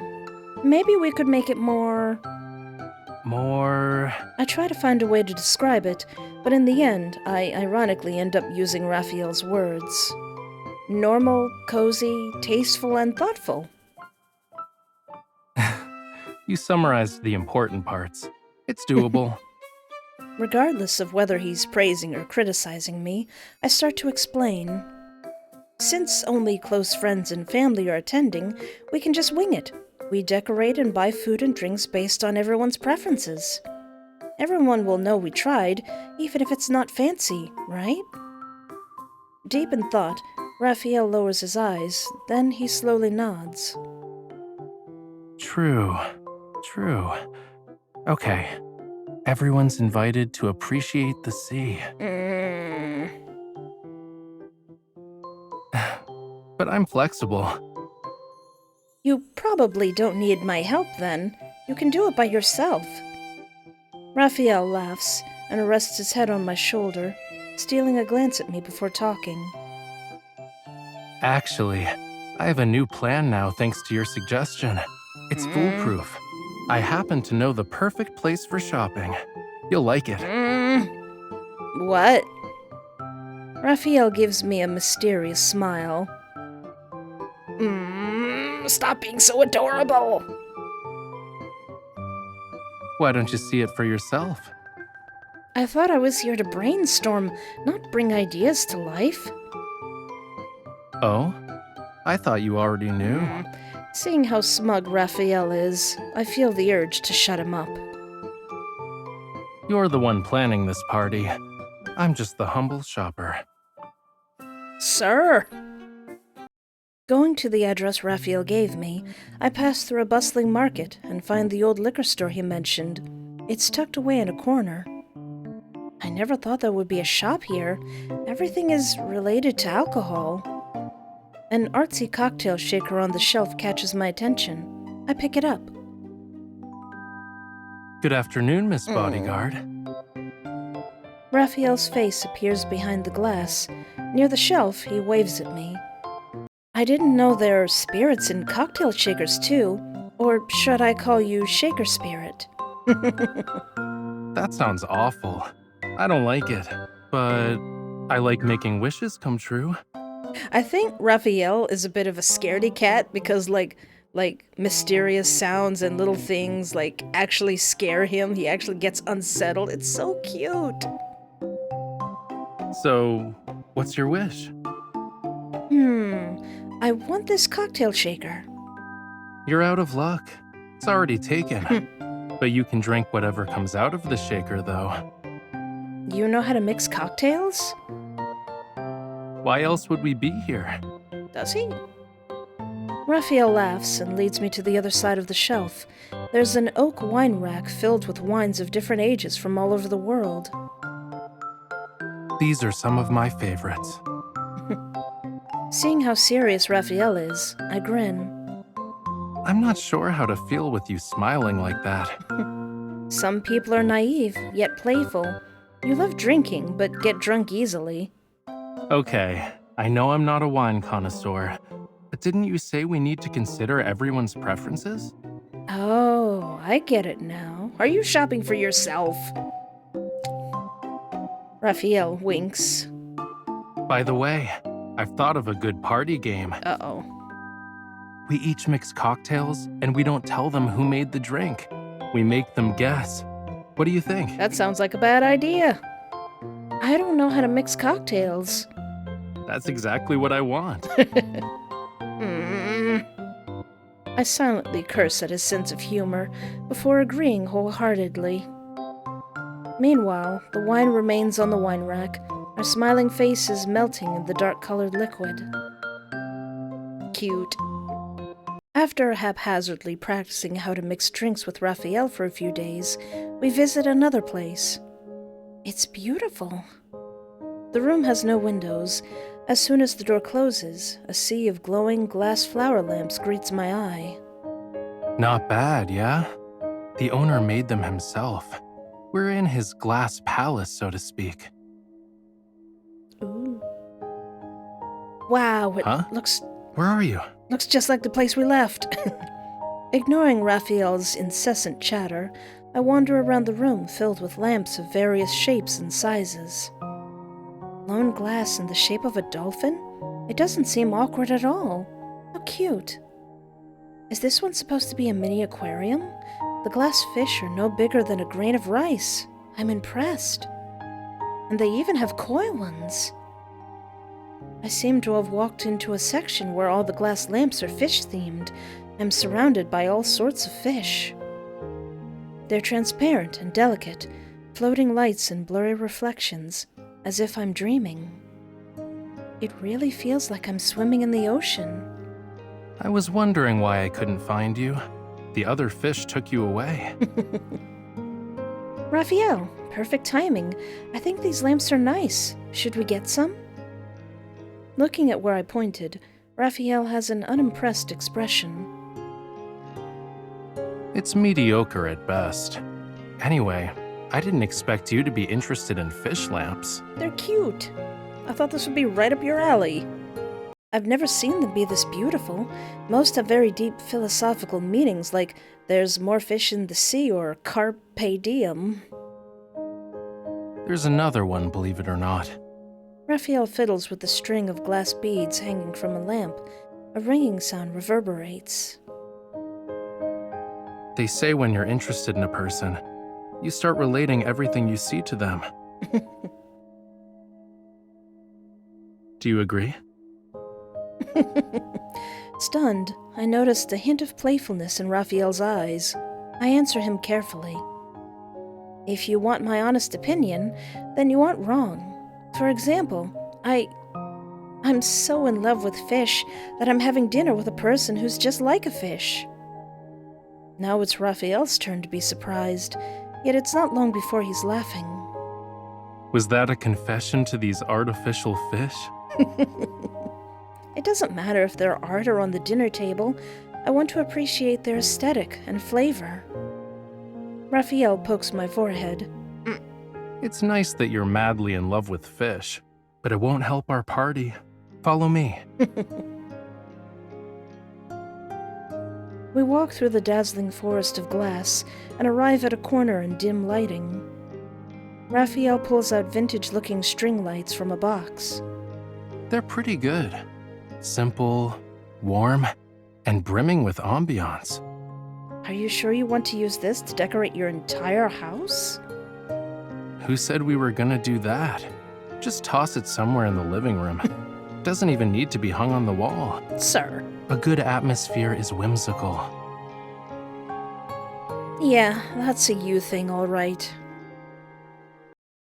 maybe we could make it more... I try to find a way to describe it, but in the end, I ironically end up using Raphael's words. Normal, cozy, tasteful, and thoughtful. You summarized the important parts. It's doable. Regardless of whether he's praising or criticizing me, I start to explain. Since only close friends and family are attending, we can just wing it. We decorate and buy food and drinks based on everyone's preferences. Everyone will know we tried, even if it's not fancy, right? Deep in thought, Raphael lowers his eyes, then he slowly nods. True. Okay. Everyone's invited to appreciate the sea. But I'm flexible. You probably don't need my help then. You can do it by yourself. Raphael laughs and rests his head on my shoulder, stealing a glance at me before talking. Actually, I have a new plan now thanks to your suggestion. It's foolproof. I happen to know the perfect place for shopping. You'll like it. What? Raphael gives me a mysterious smile. Stop being so adorable! Why don't you see it for yourself? I thought I was here to brainstorm, not bring ideas to life. Oh? I thought you already knew. Seeing how smug Raphael is, I feel the urge to shut him up. You're the one planning this party. I'm just the humble shopper. Sir! Going to the address Raphael gave me, I pass through a bustling market and find the old liquor store he mentioned. It's tucked away in a corner. I never thought there would be a shop here. Everything is related to alcohol. An artsy cocktail shaker on the shelf catches my attention. I pick it up. Good afternoon, Miss Bodyguard. Raphael's face appears behind the glass. Near the shelf, he waves at me. I didn't know there are spirits in cocktail shakers too. Or should I call you Shaker Spirit? That sounds awful. I don't like it, but I like making wishes come true. I think Raphael is a bit of a scaredy cat because like mysterious sounds and little things actually scare him. He actually gets unsettled. It's so cute. So, what's your wish? I want this cocktail shaker. You're out of luck. It's already taken. But you can drink whatever comes out of the shaker, though. You know how to mix cocktails? Why else would we be here? Does he? Raphael laughs and leads me to the other side of the shelf. There's an oak wine rack filled with wines of different ages from all over the world. These are some of my favorites. Seeing how serious Raphael is, I grin. I'm not sure how to feel with you smiling like that. Some people are naive, yet playful. You love drinking, but get drunk easily. Okay, I know I'm not a wine connoisseur, but didn't you say we need to consider everyone's preferences? Oh, I get it now. Are you shopping for yourself? Raphael winks. By the way, I've thought of a good party game. Uh-oh. We each mix cocktails, and we don't tell them who made the drink. We make them guess. What do you think? That sounds like a bad idea. I don't know how to mix cocktails. That's exactly what I want. I silently curse at his sense of humor before agreeing wholeheartedly. Meanwhile, the wine remains on the wine rack, our smiling faces melting in the dark-colored liquid. Cute. After haphazardly practicing how to mix drinks with Raphael for a few days, we visit another place. It's beautiful. The room has no windows. As soon as the door closes, a sea of glowing glass flower lamps greets my eye. Not bad, yeah? The owner made them himself. We're in his glass palace, so to speak. Ooh. Wow, it Huh? looks Where are you? just like the place we left. Ignoring Raphael's incessant chatter, I wander around the room filled with lamps of various shapes and sizes. Blown glass in the shape of a dolphin? It doesn't seem awkward at all. How cute. Is this one supposed to be a mini aquarium? The glass fish are no bigger than a grain of rice. I'm impressed. And they even have koi ones. I seem to have walked into a section where all the glass lamps are fish-themed. I'm surrounded by all sorts of fish. They're transparent and delicate, floating lights and blurry reflections, as if I'm dreaming. It really feels like I'm swimming in the ocean. I was wondering why I couldn't find you. The other fish took you away. Raphael, perfect timing. I think these lamps are nice. Should we get some? Looking at where I pointed, Raphael has an unimpressed expression. It's mediocre at best. Anyway, I didn't expect you to be interested in fish lamps. They're cute. I thought this would be right up your alley. I've never seen them be this beautiful. Most have very deep philosophical meanings, like there's more fish in the sea or carpe diem. There's another one, believe it or not. Raphael fiddles with the string of glass beads hanging from a lamp. A ringing sound reverberates. They say when you're interested in a person, you start relating everything you see to them. Do you agree? Stunned, I noticed a hint of playfulness in Raphael's eyes. I answer him carefully. If you want my honest opinion, then you aren't wrong. For example, I'm so in love with fish that I'm having dinner with a person who's just like a fish. Now it's Raphael's turn to be surprised, yet it's not long before he's laughing. Was that a confession to these artificial fish? It doesn't matter if they're art or on the dinner table. I want to appreciate their aesthetic and flavor. Raphael pokes my forehead. It's nice that you're madly in love with fish, but it won't help our party. Follow me. We walk through the dazzling forest of glass and arrive at a corner in dim lighting. Raphael pulls out vintage-looking string lights from a box. They're pretty good. Simple, warm, and brimming with ambiance. Are you sure you want to use this to decorate your entire house? Who said we were gonna do that? Just toss it somewhere in the living room. Doesn't even need to be hung on the wall. Sir. A good atmosphere is whimsical. Yeah, that's a you thing, all right.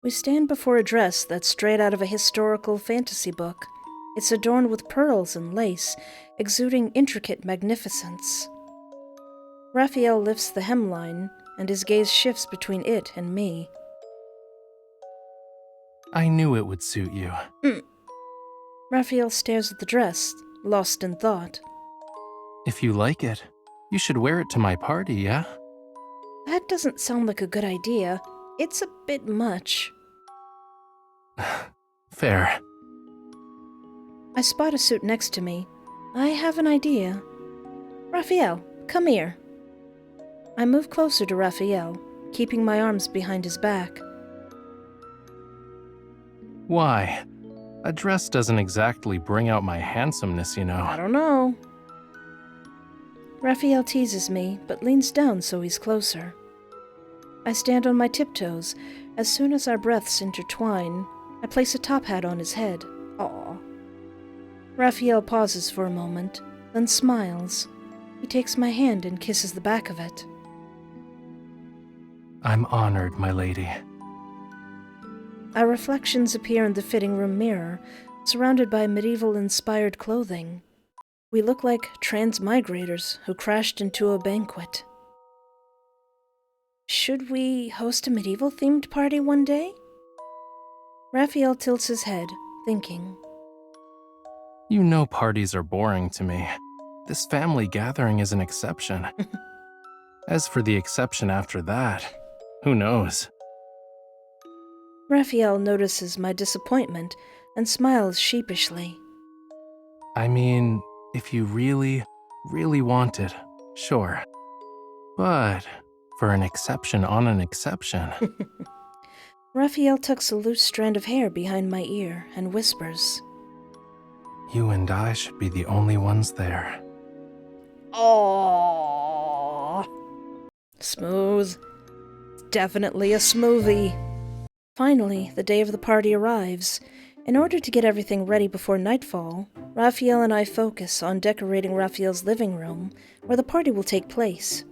We stand before a dress that's straight out of a historical fantasy book. It's adorned with pearls and lace, exuding intricate magnificence. Raphael lifts the hemline, and his gaze shifts between it and me. I knew it would suit you. Raphael stares at the dress, lost in thought. If you like it, you should wear it to my party, yeah? That doesn't sound like a good idea. It's a bit much. Fair. I spot a suit next to me. I have an idea. Raphael, come here. I move closer to Raphael, keeping my arms behind his back. Why? A dress doesn't exactly bring out my handsomeness, you know. I don't know. Raphael teases me, but leans down so he's closer. I stand on my tiptoes. As soon as our breaths intertwine, I place a top hat on his head. Aw. Raphael pauses for a moment, then smiles. He takes my hand and kisses the back of it. I'm honored, my lady. Our reflections appear in the fitting room mirror, surrounded by medieval-inspired clothing. We look like transmigrators who crashed into a banquet. Should we host a medieval-themed party one day? Raphael tilts his head, thinking. You know parties are boring to me. This family gathering is an exception. As for the exception after that, who knows? Raphael notices my disappointment and smiles sheepishly. I mean, if you really, really want it, sure. But for an exception on an exception. Raphael tucks a loose strand of hair behind my ear and whispers. You and I should be the only ones there. Aww. Smooth. Definitely a smoothie. Finally, the day of the party arrives. In order to get everything ready before nightfall, Raphael and I focus on decorating Raphael's living room, where the party will take place.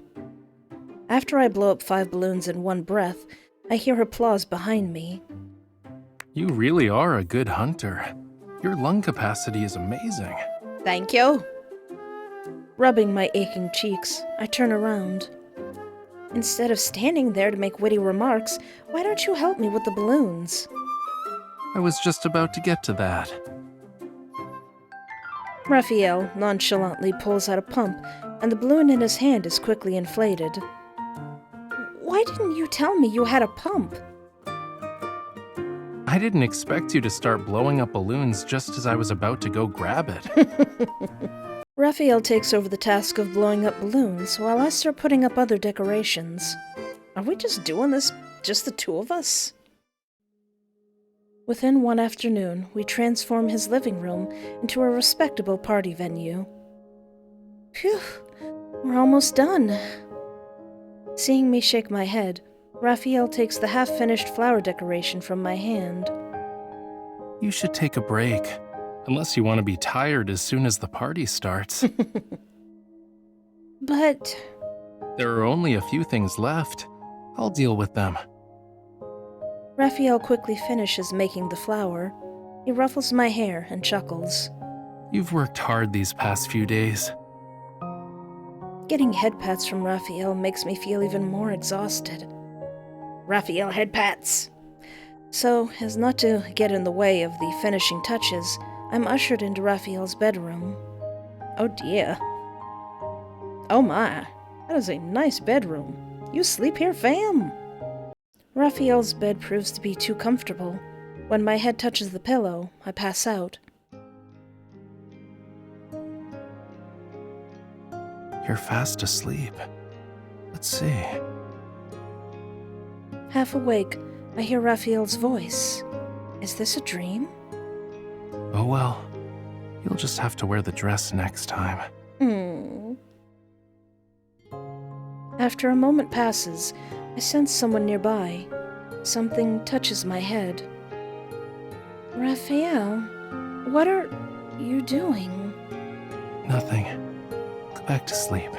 After I blow up 5 balloons in one breath, I hear applause behind me. You really are a good hunter. Your lung capacity is amazing. Thank you. Rubbing my aching cheeks, I turn around. Instead of standing there to make witty remarks, why don't you help me with the balloons? I was just about to get to that. Raphael nonchalantly pulls out a pump, and the balloon in his hand is quickly inflated. Why didn't you tell me you had a pump? I didn't expect you to start blowing up balloons just as I was about to go grab it. Raphael takes over the task of blowing up balloons while I start putting up other decorations. Are we just doing this, just the two of us? Within one afternoon, we transform his living room into a respectable party venue. Phew, we're almost done. Seeing me shake my head, Raphael takes the half-finished flower decoration from my hand. You should take a break, unless you want to be tired as soon as the party starts. But... There are only a few things left. I'll deal with them. Raphael quickly finishes making the flower. He ruffles my hair and chuckles. You've worked hard these past few days. Getting head pats from Raphael makes me feel even more exhausted. Raphael head pats! So, as not to get in the way of the finishing touches, I'm ushered into Raphael's bedroom. Oh dear. Oh my, that is a nice bedroom. You sleep here, fam? Raphael's bed proves to be too comfortable. When my head touches the pillow, I pass out. You're fast asleep. Let's see. Half awake, I hear Raphael's voice. Is this a dream? Oh well. You'll just have to wear the dress next time. After a moment passes, I sense someone nearby. Something touches my head. Raphael, what are you doing? Nothing. Go back to sleep.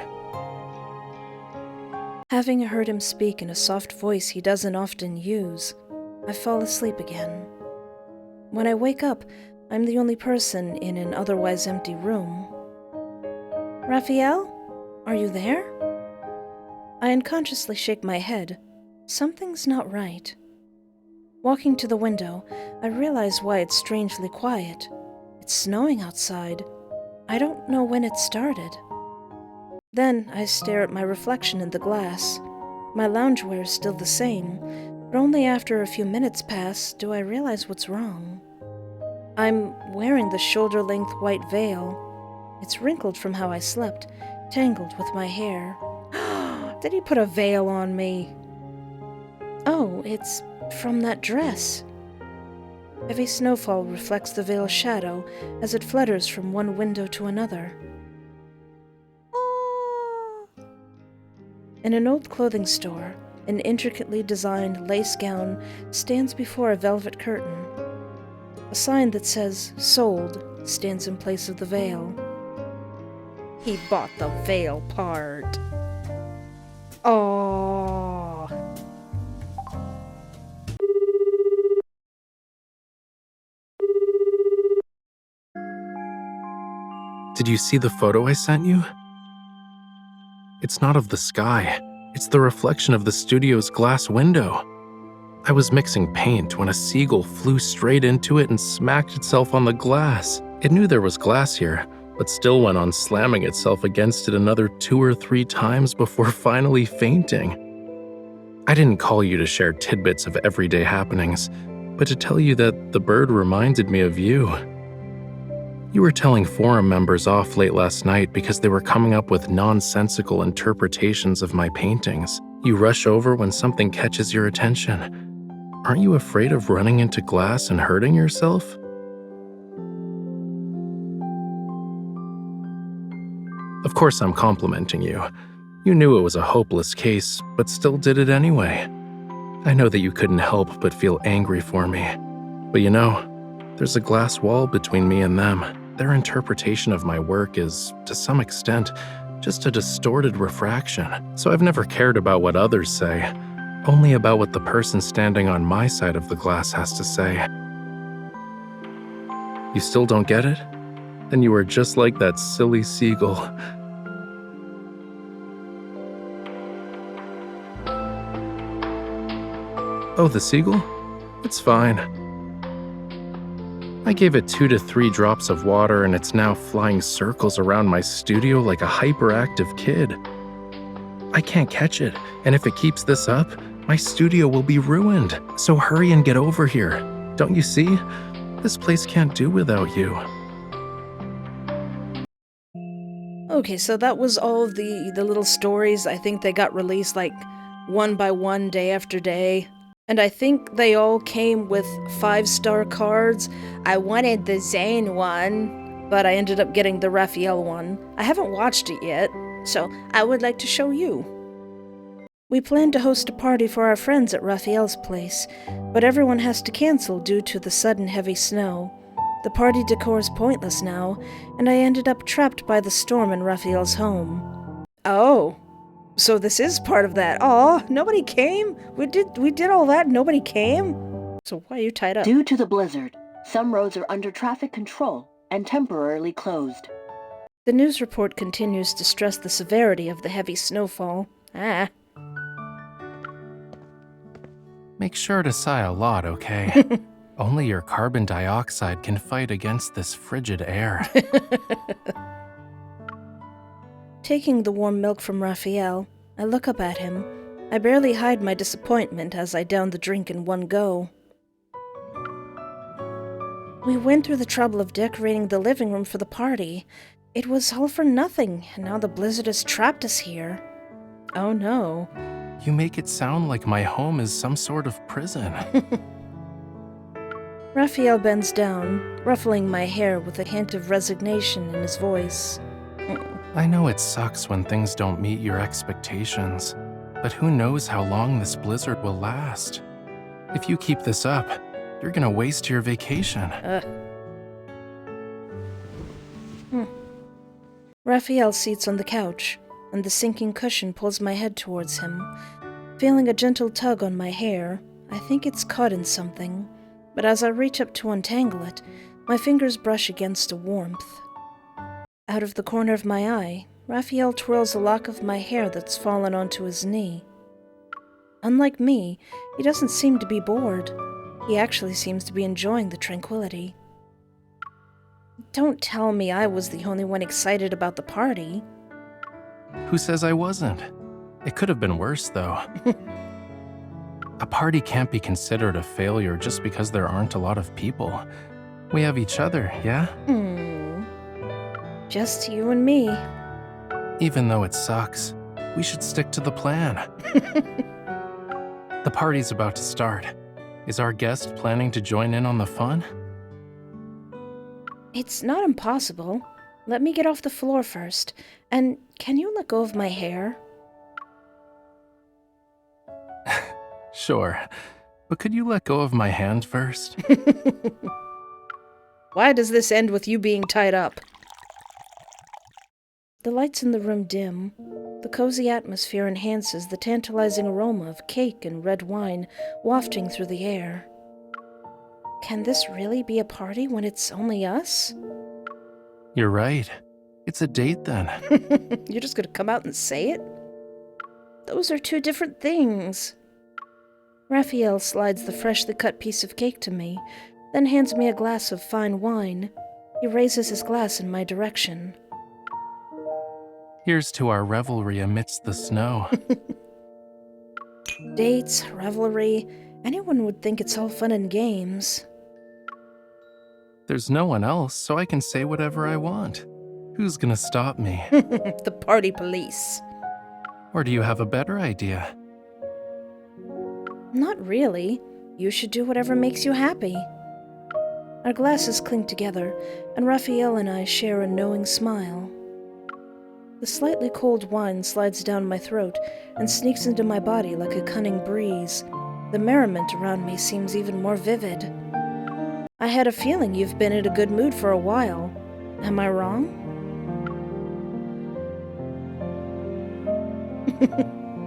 Having heard him speak in a soft voice he doesn't often use, I fall asleep again. When I wake up, I'm the only person in an otherwise empty room. Raphael? Are you there? I unconsciously shake my head. Something's not right. Walking to the window, I realize why it's strangely quiet. It's snowing outside. I don't know when it started. Then I stare at my reflection in the glass. My loungewear is still the same, but only after a few minutes pass do I realize what's wrong. I'm wearing the shoulder-length white veil. It's wrinkled from how I slept, tangled with my hair. Did he put a veil on me? Oh, it's from that dress. Heavy snowfall reflects the veil's shadow as it flutters from one window to another. In an old clothing store, an intricately designed lace gown stands before a velvet curtain. A sign that says "Sold" stands in place of the veil. He bought the veil part. Oh. Did you see the photo I sent you? It's not of the sky. It's the reflection of the studio's glass window. I was mixing paint when a seagull flew straight into it and smacked itself on the glass. It knew there was glass here, but still went on slamming itself against it another 2 or 3 times before finally fainting. I didn't call you to share tidbits of everyday happenings, but to tell you that the bird reminded me of you. You were telling forum members off late last night because they were coming up with nonsensical interpretations of my paintings. You rush over when something catches your attention. Aren't you afraid of running into glass and hurting yourself? Of course I'm complimenting you. You knew it was a hopeless case, but still did it anyway. I know that you couldn't help but feel angry for me. But you know, there's a glass wall between me and them. Their interpretation of my work is, to some extent, just a distorted refraction. So I've never cared about what others say, only about what the person standing on my side of the glass has to say. You still don't get it? Then you are just like that silly seagull. Oh, the seagull? It's fine. I gave it 2 to 3 drops of water and it's now flying circles around my studio like a hyperactive kid. I can't catch it, and if it keeps this up, my studio will be ruined. So hurry and get over here. Don't you see? This place can't do without you. Okay, so that was all of the little stories. I think they got released like one by one, day after day. And I think they all came with 5-star cards. I wanted the Zane one, but I ended up getting the Raphael one. I haven't watched it yet, so I would like to show you. We planned to host a party for our friends at Raphael's place, but everyone has to cancel due to the sudden heavy snow. The party decor is pointless now, and I ended up trapped by the storm in Raphael's home. Oh. So this is part of that. Aw, nobody came? We did all that, nobody came? So why are you tied up? Due to the blizzard, some roads are under traffic control and temporarily closed. The news report continues to stress the severity of the heavy snowfall. Make sure to sigh a lot, okay? Only your carbon dioxide can fight against this frigid air. Taking the warm milk from Raphael, I look up at him. I barely hide my disappointment as I down the drink in one go. We went through the trouble of decorating the living room for the party. It was all for nothing, and now the blizzard has trapped us here. Oh no. You make it sound like my home is some sort of prison. Raphael bends down, ruffling my hair with a hint of resignation in his voice. I know it sucks when things don't meet your expectations, but who knows how long this blizzard will last? If you keep this up, you're gonna waste your vacation. Raphael seats on the couch, and the sinking cushion pulls my head towards him. Feeling a gentle tug on my hair, I think it's caught in something, but as I reach up to untangle it, my fingers brush against a warmth. Out of the corner of my eye, Raphael twirls a lock of my hair that's fallen onto his knee. Unlike me, he doesn't seem to be bored. He actually seems to be enjoying the tranquility. Don't tell me I was the only one excited about the party. Who says I wasn't? It could have been worse, though. A party can't be considered a failure just because there aren't a lot of people. We have each other, yeah? Just you and me. Even though it sucks, we should stick to the plan. The party's about to start. Is our guest planning to join in on the fun? It's not impossible. Let me get off the floor first. And can you let go of my hair? Sure, but could you let go of my hand first? Why does this end with you being tied up? The lights in the room dim. The cozy atmosphere enhances the tantalizing aroma of cake and red wine wafting through the air. Can this really be a party when it's only us? You're right. It's a date then. You're just gonna come out and say it? Those are two different things. Raphael slides the freshly cut piece of cake to me, then hands me a glass of fine wine. He raises his glass in my direction. Here's to our revelry amidst the snow. Dates, revelry, anyone would think it's all fun and games. There's no one else, so I can say whatever I want. Who's gonna stop me? The party police. Or do you have a better idea? Not really. You should do whatever makes you happy. Our glasses clink together, and Raphael and I share a knowing smile. The slightly cold wine slides down my throat and sneaks into my body like a cunning breeze. The merriment around me seems even more vivid. I had a feeling you've been in a good mood for a while. Am I wrong?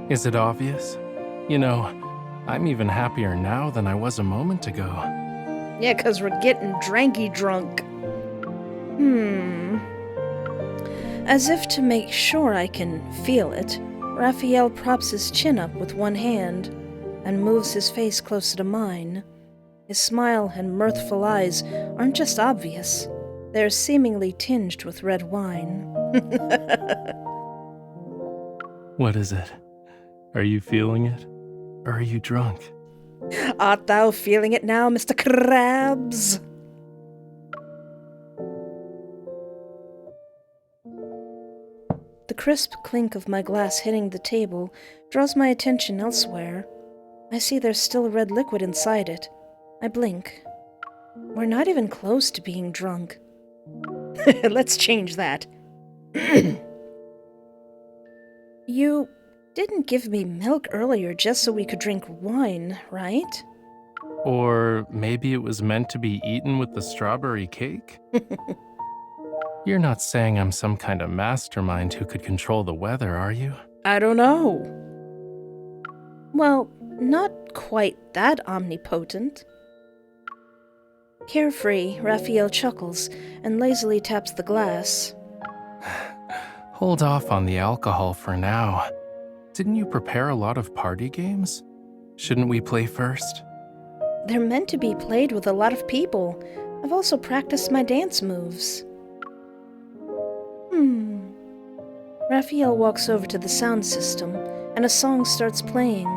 Is it obvious? You know, I'm even happier now than I was a moment ago. Yeah, 'cause we're getting dranky drunk. As if to make sure I can feel it, Raphael props his chin up with one hand and moves his face closer to mine. His smile and mirthful eyes aren't just obvious, they're seemingly tinged with red wine. What is it? Are you feeling it? Or are you drunk? Art thou feeling it now, Mr. Krabs? The crisp clink of my glass hitting the table draws my attention elsewhere. I see there's still red liquid inside it. I blink. We're not even close to being drunk. Let's change that. You didn't give me milk earlier just so we could drink wine, right? Or maybe it was meant to be eaten with the strawberry cake? You're not saying I'm some kind of mastermind who could control the weather, are you? I don't know. Well, not quite that omnipotent. Carefree, Raphael chuckles and lazily taps the glass. Hold off on the alcohol for now. Didn't you prepare a lot of party games? Shouldn't we play first? They're meant to be played with a lot of people. I've also practiced my dance moves. Raphael walks over to the sound system, and a song starts playing.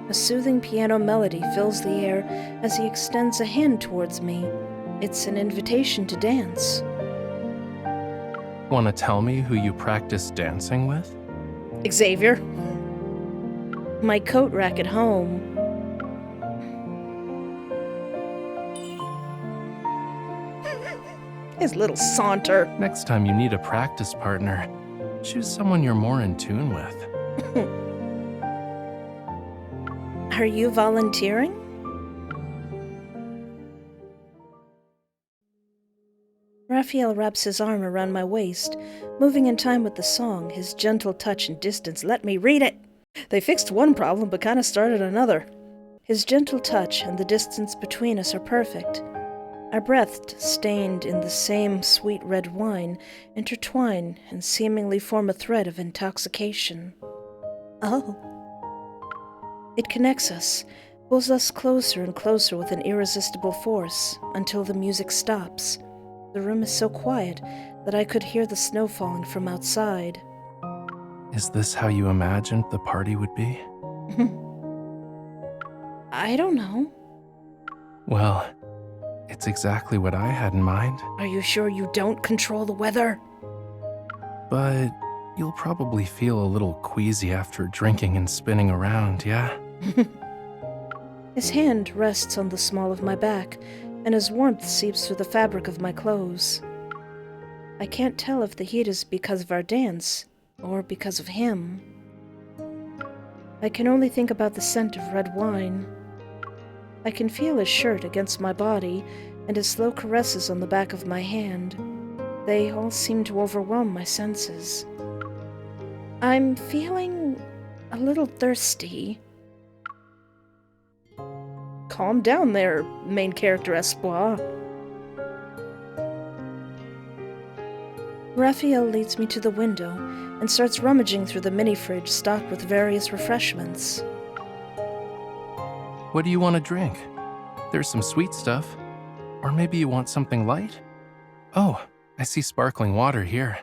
A soothing piano melody fills the air as he extends a hand towards me. It's an invitation to dance. Want to tell me who you practice dancing with? Xavier. My coat rack at home. His little saunter. Next time you need a practice partner, choose someone you're more in tune with. Are you volunteering? Raphael wraps his arm around my waist, moving in time with the song, his gentle touch and distance. Let me read it! They fixed one problem but kind of started another. His gentle touch and the distance between us are perfect. Our breaths, stained in the same sweet red wine, intertwine and seemingly form a thread of intoxication. Oh. It connects us, pulls us closer and closer with an irresistible force, until the music stops. The room is so quiet that I could hear the snow falling from outside. Is this how you imagined the party would be? I don't know. Well, it's exactly what I had in mind. Are you sure you don't control the weather? But you'll probably feel a little queasy after drinking and spinning around, yeah? His hand rests on the small of my back, and his warmth seeps through the fabric of my clothes. I can't tell if the heat is because of our dance, or because of him. I can only think about the scent of red wine. I can feel his shirt against my body and his slow caresses on the back of my hand. They all seem to overwhelm my senses. I'm feeling a little thirsty. Calm down there, main character Espoir. Raphael leads me to the window and starts rummaging through the mini-fridge stocked with various refreshments. What do you want to drink? There's some sweet stuff. Or maybe you want something light? Oh, I see sparkling water here.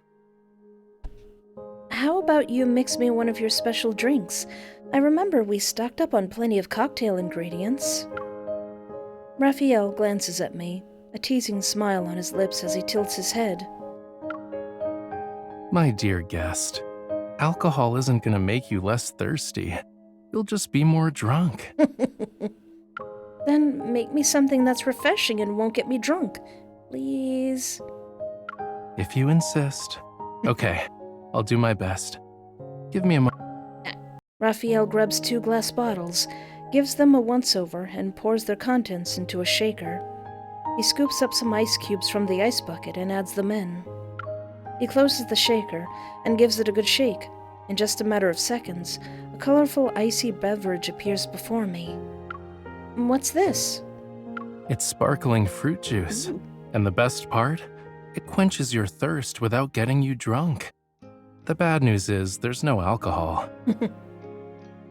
How about you mix me one of your special drinks? I remember we stocked up on plenty of cocktail ingredients. Raphael glances at me, a teasing smile on his lips as he tilts his head. My dear guest, alcohol isn't going to make you less thirsty. You'll just be more drunk. Then make me something that's refreshing and won't get me drunk. Please. If you insist. Okay, I'll do my best. Give me a moment. Raphael grabs 2 glass bottles, gives them a once-over, and pours their contents into a shaker. He scoops up some ice cubes from the ice bucket and adds them in. He closes the shaker and gives it a good shake. In just a matter of seconds, a colorful icy beverage appears before me. What's this? It's sparkling fruit juice. Ooh. And the best part? It quenches your thirst without getting you drunk. The bad news is there's no alcohol.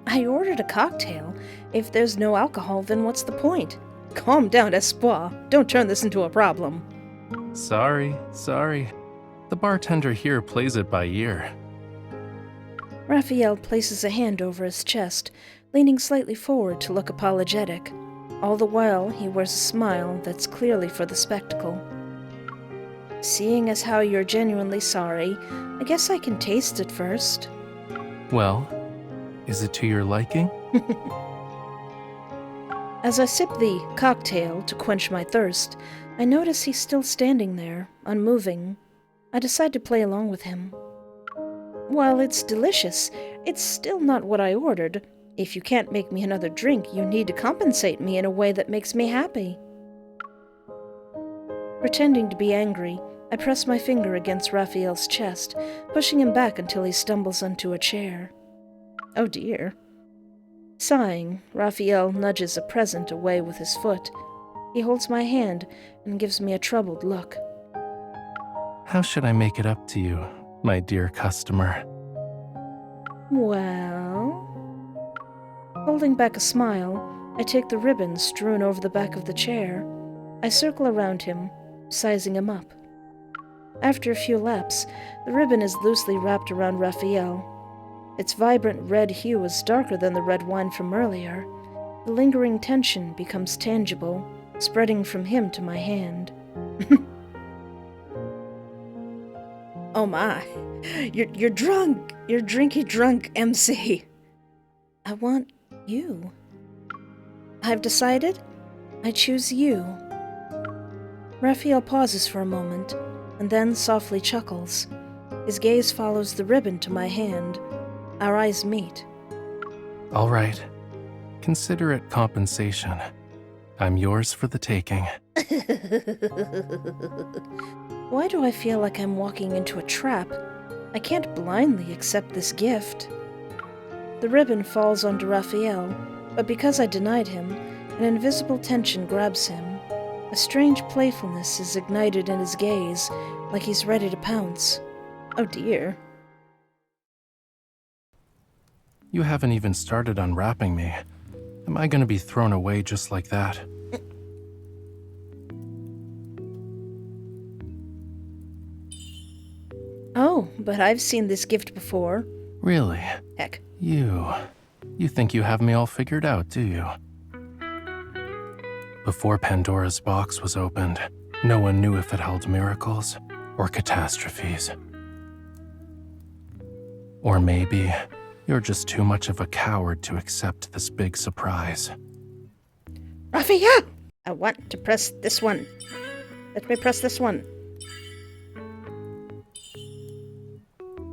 I ordered a cocktail. If there's no alcohol, then what's the point? Calm down, Espoir. Don't turn this into a problem. Sorry. The bartender here plays it by ear. Raphael places a hand over his chest, leaning slightly forward to look apologetic. All the while, he wears a smile that's clearly for the spectacle. Seeing as how you're genuinely sorry, I guess I can taste it first. Well, is it to your liking? As I sip the cocktail to quench my thirst, I notice he's still standing there, unmoving. I decide to play along with him. While it's delicious, it's still not what I ordered. If you can't make me another drink, you need to compensate me in a way that makes me happy. Pretending to be angry, I press my finger against Raphael's chest, pushing him back until he stumbles onto a chair. Oh dear. Sighing, Raphael nudges a present away with his foot. He holds my hand and gives me a troubled look. How should I make it up to you, my dear customer? Well... Holding back a smile, I take the ribbon strewn over the back of the chair. I circle around him, sizing him up. After a few laps, the ribbon is loosely wrapped around Raphael. Its vibrant red hue is darker than the red wine from earlier. The lingering tension becomes tangible, spreading from him to my hand. Oh my, you're drunk. You're drinky drunk, MC. I want you. I've decided. I choose you. Raphael pauses for a moment, and then softly chuckles. His gaze follows the ribbon to my hand. Our eyes meet. All right. Consider it compensation. I'm yours for the taking. Why do I feel like I'm walking into a trap? I can't blindly accept this gift. The ribbon falls onto Raphael, but because I denied him, an invisible tension grabs him. A strange playfulness is ignited in his gaze, like he's ready to pounce. Oh dear. You haven't even started unwrapping me. Am I going to be thrown away just like that? Oh, but I've seen this gift before. Really? Heck. You think you have me all figured out, do you? Before Pandora's box was opened, no one knew if it held miracles or catastrophes. Or maybe you're just too much of a coward to accept this big surprise. Raphael! I want to press this one. Let me press this one.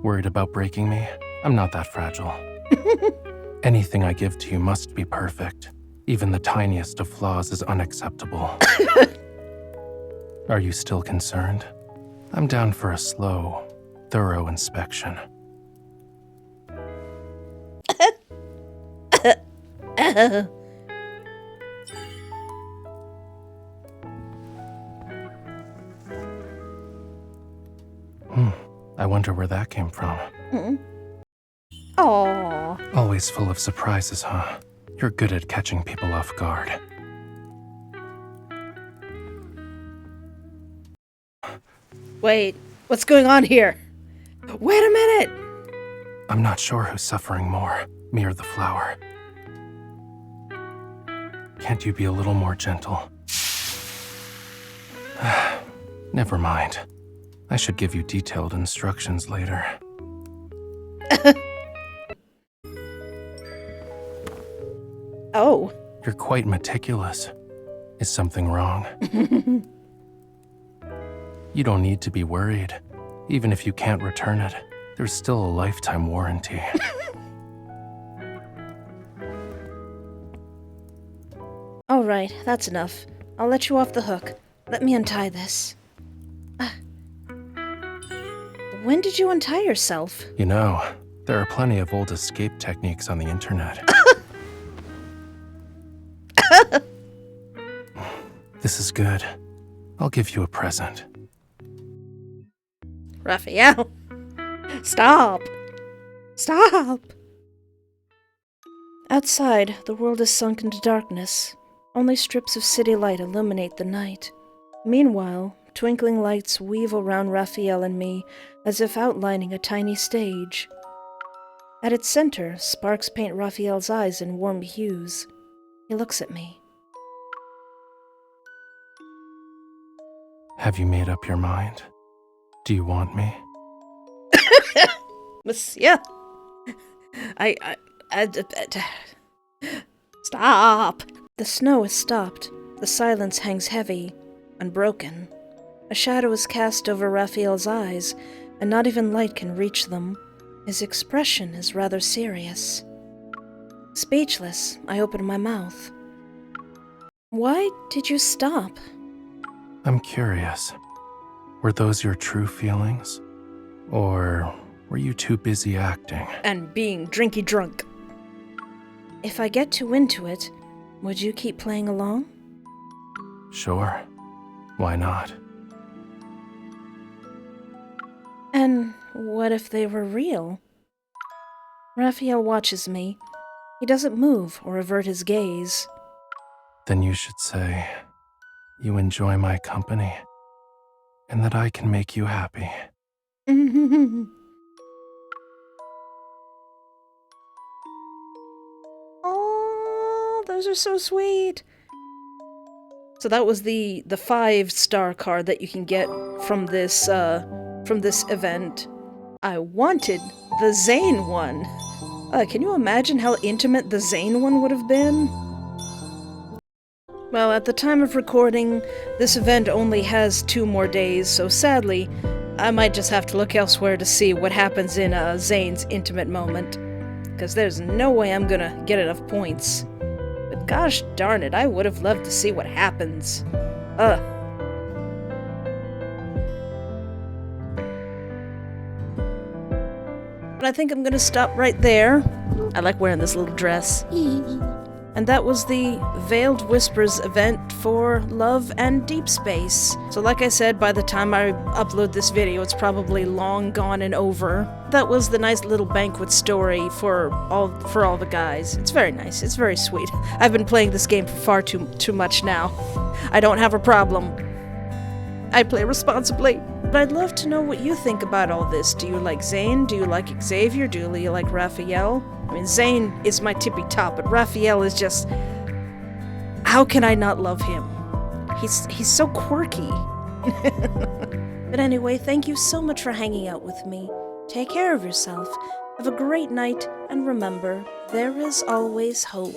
Worried about breaking me? I'm not that fragile. Anything I give to you must be perfect. Even the tiniest of flaws is unacceptable. Are you still concerned? I'm down for a slow, thorough inspection. I wonder where that came from. Aww. Always full of surprises, huh? You're good at catching people off guard. Wait, what's going on here? Wait a minute! I'm not sure who's suffering more, me or the flower. Can't you be a little more gentle? Never mind. I should give you detailed instructions later. Oh. You're quite meticulous. Is something wrong? You don't need to be worried. Even if you can't return it, there's still a lifetime warranty. All right, that's enough. I'll let you off the hook. Let me untie this. When did you untie yourself? You know, there are plenty of old escape techniques on the internet. This is good. I'll give you a present. Raphael. Stop. Stop. Outside, the world is sunk into darkness. Only strips of city light illuminate the night. Meanwhile, twinkling lights weave around Raphael and me as if outlining a tiny stage. At its center, sparks paint Raphael's eyes in warm hues. He looks at me. Have you made up your mind? Do you want me? Monsieur! Stop! The snow is stopped. The silence hangs heavy, unbroken. A shadow is cast over Raphael's eyes, and not even light can reach them. His expression is rather serious. Speechless, I open my mouth. Why did you stop? I'm curious. Were those your true feelings? Or were you too busy acting? And being drinky drunk. If I get too into it, would you keep playing along? Sure. Why not? And what if they were real? Raphael watches me. He doesn't move or avert his gaze. Then you should say, you enjoy my company, and that I can make you happy. Oh, those are so sweet. So that was the 5-star card that you can get from this event. I wanted the Zane one. Can you imagine how intimate the Zane one would have been? Well, at the time of recording, this event only has 2 more days, so sadly, I might just have to look elsewhere to see what happens in Zane's intimate moment. Because there's no way I'm gonna get enough points. But gosh darn it, I would have loved to see what happens. But I think I'm gonna stop right there. I like wearing this little dress. And that was the Veiled Whispers event for Love and Deepspace. So like I said, by the time I upload this video, it's probably long gone and over. That was the nice little banquet story for all the guys. It's very nice. It's very sweet. I've been playing this game for far too much now. I don't have a problem. I play responsibly. But I'd love to know what you think about all this. Do you like Zane? Do you like Xavier? Do you like Raphael? I mean, Zane is my tippy top, but Raphael is just... How can I not love him? He's so quirky. But anyway, thank you so much for hanging out with me. Take care of yourself. Have a great night, and remember, there is always hope.